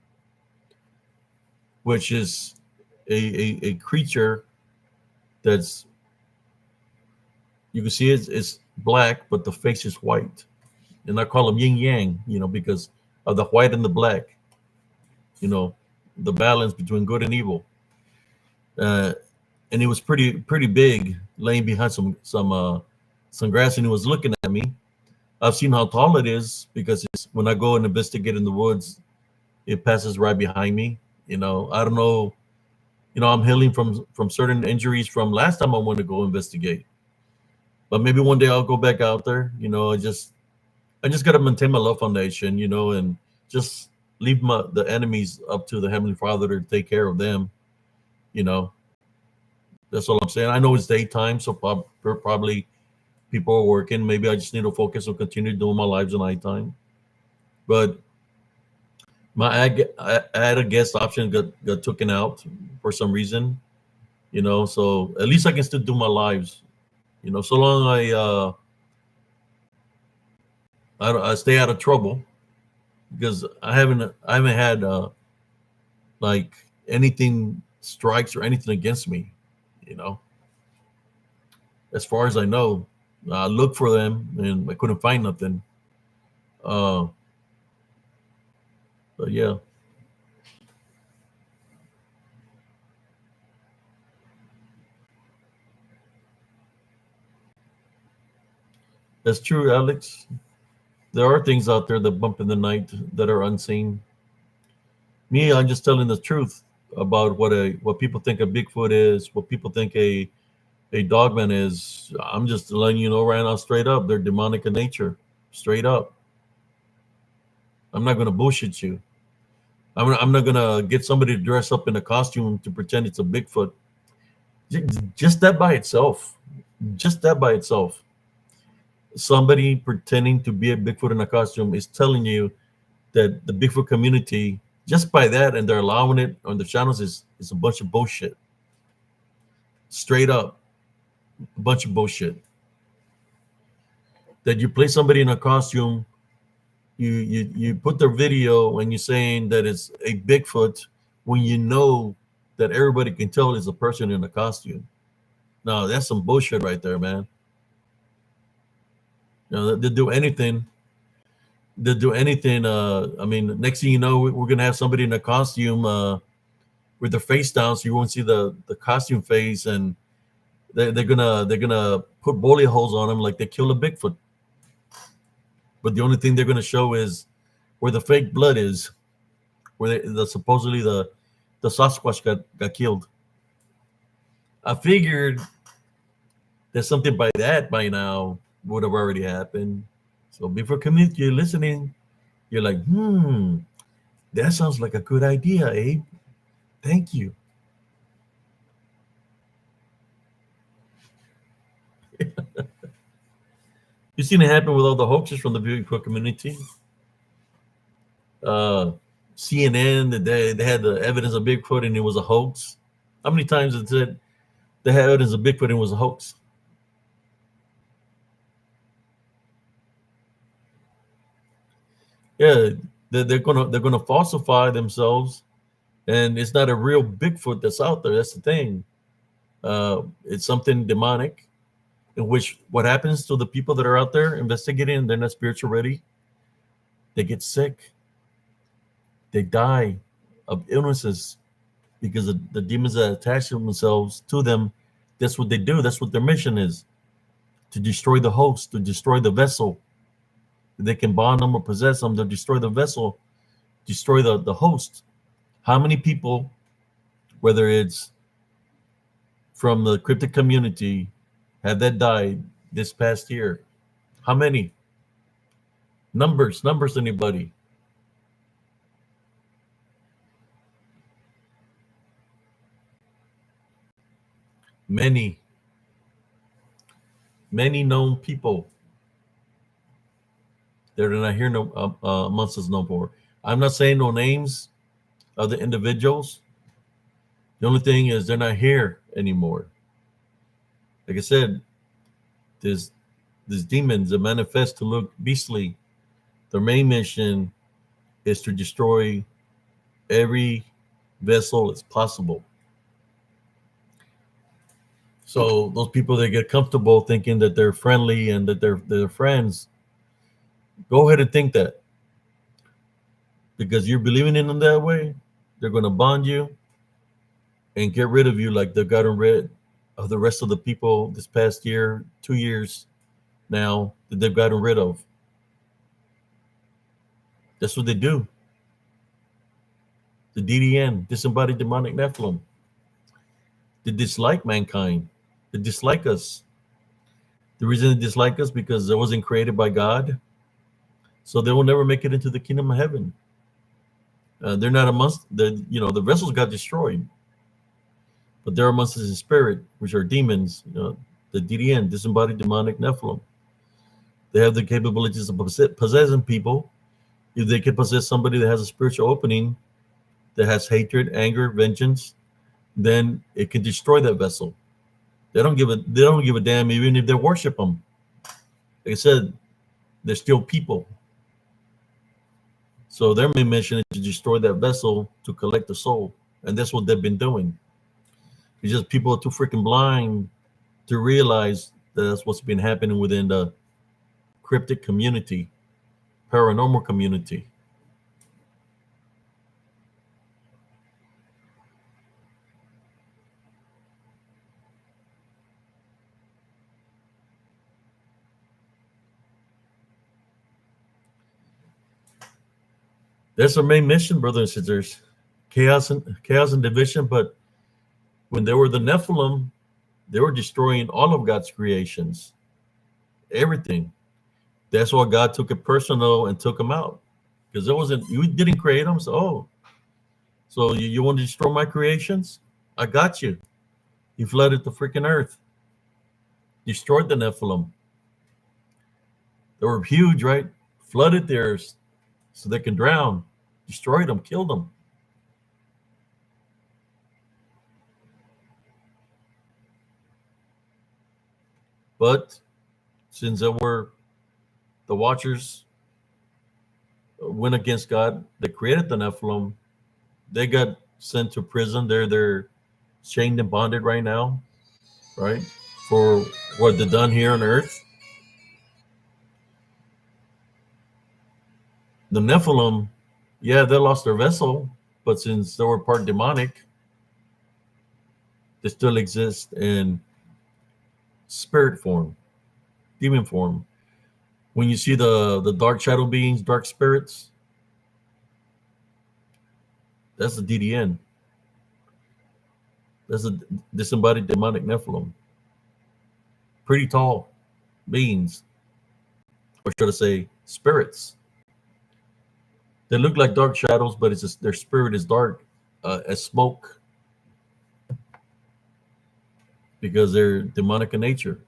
which is a creature that's you can see it's black, but the face is white, and I call them yin yang, because of the white and the black, the balance between good and evil. Uh, and he was pretty big, laying behind some grass, and he was looking at me. I've seen how tall it is because when I go and investigate in the woods, it passes right behind me. I don't know. I'm healing from certain injuries from last time I went to go investigate. But maybe one day I'll go back out there. I just got to maintain my love foundation, and just leave the enemies up to the Heavenly Father to take care of them. That's all I'm saying. I know it's daytime, so probably people are working. Maybe I just need to focus on continue doing my lives at nighttime. But my add a guest option got taken out for some reason, so at least I can still do my lives, so long I stay out of trouble, because I haven't had like anything strikes or anything against me, as far as I know. I looked for them and I couldn't find nothing. Uh, but yeah, that's true, Alex. There are things out there that bump in the night that are unseen. Me, I'm just telling the truth about what people think a Bigfoot is, what people think a dogman is. I'm just letting you know right now, straight up, they're demonic in nature, straight up. I'm not gonna bullshit you. I'm not gonna get somebody to dress up in a costume to pretend it's a Bigfoot. Just that by itself, just that by itself, somebody pretending to be a Bigfoot in a costume is telling you that the Bigfoot community, just by that, and they're allowing it on the channels, is a bunch of bullshit. Straight up. A bunch of bullshit. That you place somebody in a costume, you put their video and you're saying that it's a Bigfoot when you know that everybody can tell it's a person in a costume. No, that's some bullshit right there, man. They do anything. They do anything. I mean, next thing you know, we're gonna have somebody in a costume with their face down, so you won't see the costume face, and they're gonna put bullet holes on them like they killed a Bigfoot. But the only thing they're gonna show is where the fake blood is, where supposedly the Sasquatch got killed. I figured that something by that by now would have already happened. So before community, you're listening, you're like, that sounds like a good idea, Abe. Thank you. You seen it happen with all the hoaxes from the Bigfoot community. Uh, CNN, they had the evidence of Bigfoot and it was a hoax. How many times it said they had evidence of Bigfoot and it was a hoax? Yeah, they're gonna falsify themselves, and it's not a real Bigfoot that's out there. That's the thing. It's something demonic. In which what happens to the people that are out there investigating, they're not spiritual ready. They get sick. They die of illnesses because the demons that attach themselves to them. That's what they do. That's what their mission is: to destroy the host, to destroy the vessel. If they can bond them or possess them, they'll destroy the vessel, destroy the host. How many people, whether it's from the cryptic community, have that died this past year? How many? Numbers, anybody? Many, many known people that are not here no amongst us no more. I'm not saying no names of the individuals. The only thing is they're not here anymore. Like I said, there's these demons that manifest to look beastly. Their main mission is to destroy every vessel as possible. So those people that get comfortable thinking that they're friendly and that they're friends, go ahead and think that, because you're believing in them that way, they're going to bond you and get rid of you like they've gotten rid of the rest of the people this past year, 2 years now that they've gotten rid of. That's what they do. The DDN, disembodied demonic Nephilim, they dislike mankind. They dislike us. The reason they dislike us because it wasn't created by God, so they will never make it into the kingdom of heaven. They're not amongst the vessels got destroyed, but they're amongst us in spirit, which are demons. The DDN, disembodied demonic Nephilim. They have the capabilities of possessing people. If they can possess somebody that has a spiritual opening, that has hatred, anger, vengeance, then it can destroy that vessel. They don't give a damn even if they worship them. Like I said, they're still people. So their main mission is to destroy that vessel to collect the soul, and that's what they've been doing. It's just people are too freaking blind to realize that that's what's been happening within the cryptic community, paranormal community. That's our main mission, brothers and sisters. Chaos and division. But when they were the Nephilim, they were destroying all of God's creations, everything. That's why God took it personal and took them out, because it wasn't you didn't create them. So you want to destroy my creations? I got you. He flooded the freaking earth, destroyed the Nephilim. They were huge, right? Flooded theirs so they can drown, destroyed them, killed them. But since there were the Watchers went against God, they created the Nephilim. They got sent to prison. They're chained and bonded right now, right? For what they've done here on earth. The Nephilim, yeah, they lost their vessel, but since they were part demonic, they still exist in spirit form, demon form. When you see the dark shadow beings, dark spirits, that's the DDN. That's a disembodied demonic Nephilim. Pretty tall beings, or should I say, spirits. They look like dark shadows, but it's just their spirit is dark as smoke because they're demonic in nature.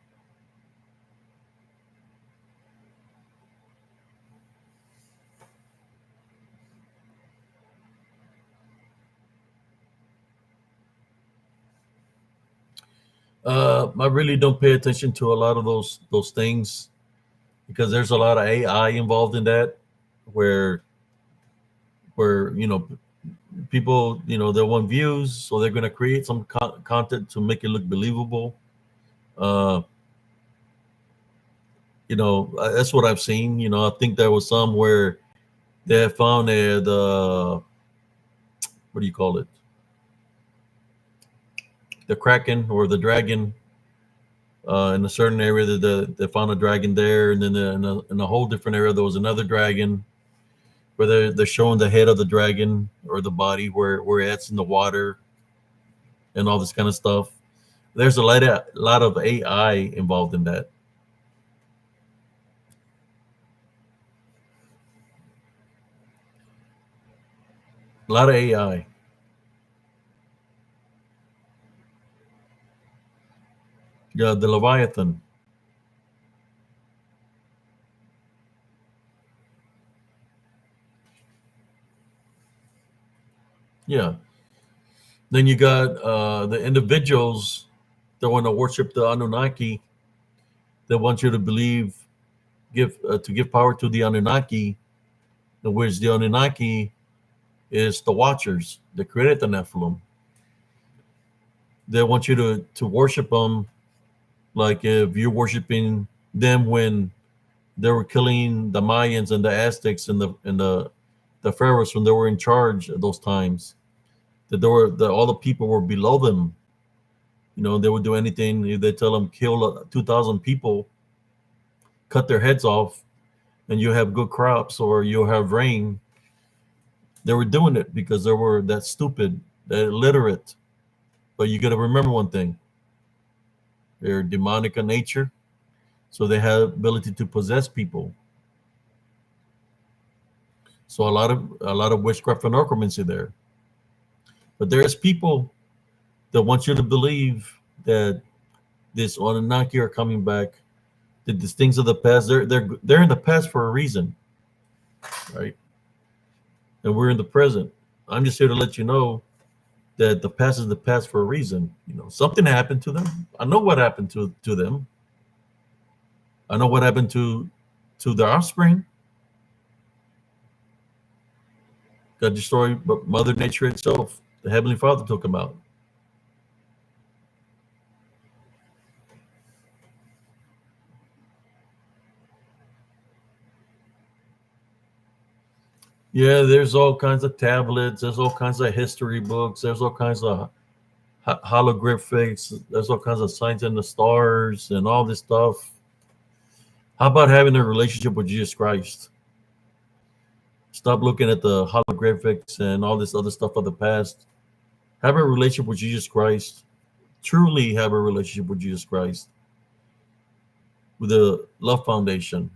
I really don't pay attention to a lot of those things because there's a lot of AI involved in that, where people they want views, so they're going to create some content to make it look believable. Uh, that's what I've seen. I think there was some where they found the what do you call it, the kraken or the dragon in a certain area. They found a dragon there, and then in a whole different area there was another dragon where they're showing the head of the dragon or the body where it's in the water and all this kind of stuff. There's a lot of AI involved in that. A lot of AI. Yeah, the Leviathan. Yeah. Then you got the individuals that want to worship the Anunnaki. They want you to believe, give power to the Anunnaki, in which the Anunnaki is the Watchers. They created the Nephilim. They want you to worship them, like if you're worshiping them when they were killing the Mayans and the Aztecs and the pharaohs when they were in charge at those times. That all the people were below them. They would do anything. They tell them kill 2,000 people, cut their heads off, and you have good crops or you'll have rain. They were doing it because they were that stupid, that illiterate. But you got to remember one thing: they're demonic in nature, so they have ability to possess people. So a lot of witchcraft and necromancy there. But there's people that want you to believe that this Anunnaki are coming back. That these things of the past, they're in the past for a reason, right? And we're in the present. I'm just here to let you know that the past is the past for a reason. Something happened to them. I know what happened to them. I know what happened to their offspring. Got destroyed, but Mother Nature itself, the Heavenly Father took them out. Yeah, there's all kinds of tablets. There's all kinds of history books. There's all kinds of holographics. There's all kinds of signs in the stars and all this stuff. How about having a relationship with Jesus Christ? Stop looking at the holographics and all this other stuff of the past. Have a relationship with Jesus Christ. Truly have a relationship with Jesus Christ. With the Love Foundation.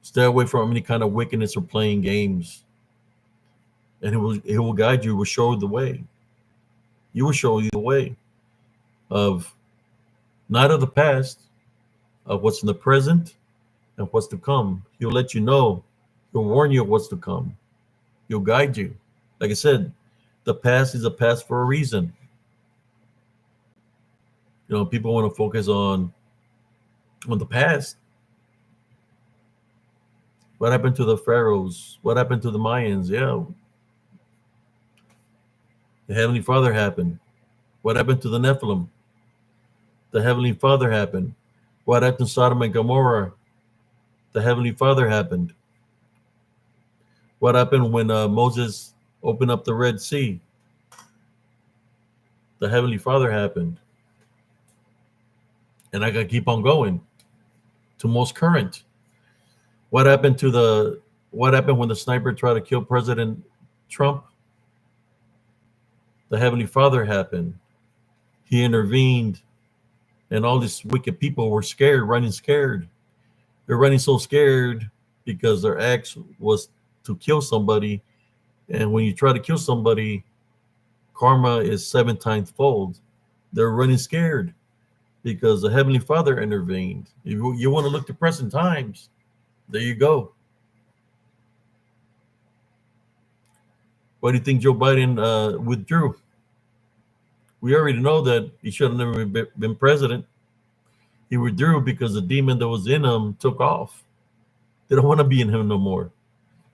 Stay away from any kind of wickedness or playing games. And he will guide you, will show you the way. You will show you the way of not of the past, of what's in the present and what's to come. He'll let you know. He'll warn you of what's to come. He'll guide you. Like I said, the past is a past for a reason. People want to focus on on the past. What happened to the pharaohs? What happened to the Mayans? Yeah, the Heavenly Father happened. What happened to the Nephilim? The Heavenly Father happened. What happened to Sodom and Gomorrah? The Heavenly Father happened. What happened when Moses opened up the Red Sea? The Heavenly Father happened. And I gotta keep on going to most current. What happened to the what happened when the sniper tried to kill President Trump? The Heavenly Father happened. He intervened, and all these wicked people were scared, running scared. They're running so scared because their act was to kill somebody. And when you try to kill somebody, karma is 7 times fold. They're running scared because the Heavenly Father intervened. If you want to look to present times, there you go. Why do you think Joe Biden withdrew? We already know that he should have never been president. He withdrew because the demon that was in him took off. They don't want to be in him no more.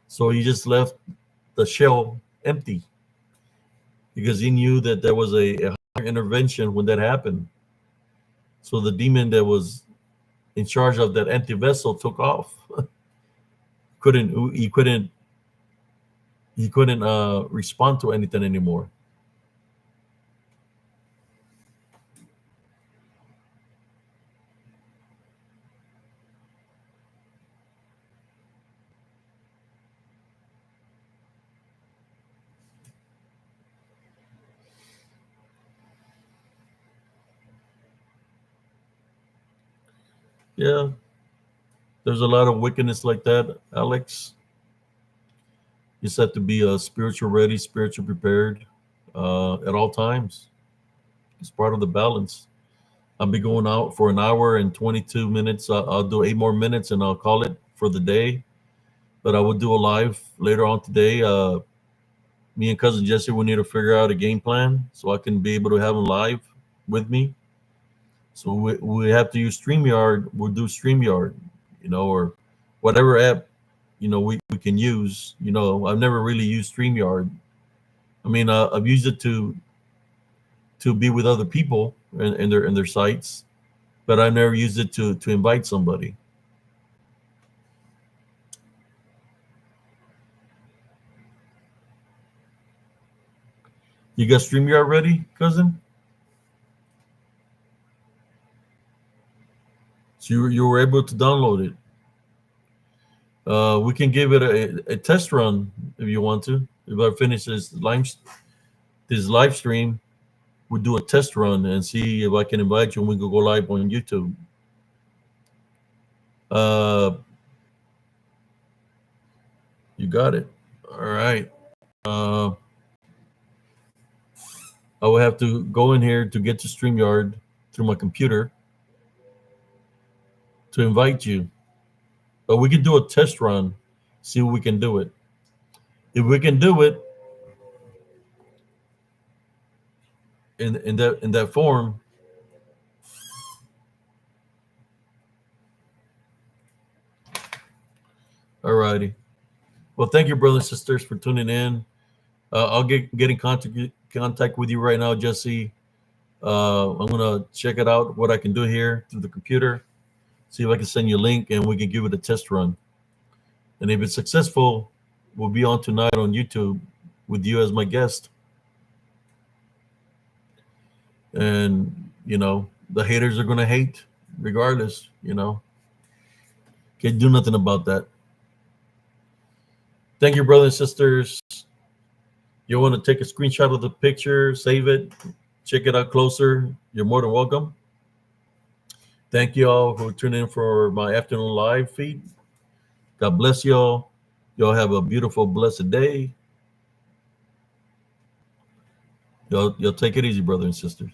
So he just left the shell empty because he knew that there was a higher intervention when that happened. So the demon that was in charge of that empty vessel took off. couldn't he couldn't he couldn't respond to anything anymore. Yeah, there's a lot of wickedness like that, Alex. You just have to be spiritual ready, spiritual prepared at all times. It's part of the balance. I'll be going out for an hour and 22 minutes. I'll do 8 more minutes and I'll call it for the day. But I will do a live later on today. Me and cousin Jesse will need to figure out a game plan so I can be able to have him live with me. So we have to use StreamYard. We'll do StreamYard, or whatever app, we can use. I've never really used StreamYard. I mean, I've used it to be with other people in their sites, but I never used it to invite somebody. You got StreamYard ready, cousin? So you were able to download it. We can give it a test run if you want to. If I finish this live stream, we'll do a test run and see if I can invite you and we can go live on YouTube. You got it. All right. I will have to go in here to get to StreamYard through my computer to invite you. But we can do a test run, see if we can do it. If we can do it in that form, all righty. Well, thank you, brothers and sisters, for tuning in. I'll get in contact with you right now, Jesse. I'm gonna check it out what I can do here through the computer. See if I can send you a link and we can give it a test run. And if it's successful, we'll be on tonight on YouTube with you as my guest. And the haters are gonna hate regardless. Can't do nothing about that. Thank you, brothers and sisters. You want to take a screenshot of the picture, save it, check it out closer, you're more than welcome. Thank you all who tuned in for my afternoon live feed. God bless y'all. Y'all have a beautiful, blessed day. Y'all take it easy, brothers and sisters.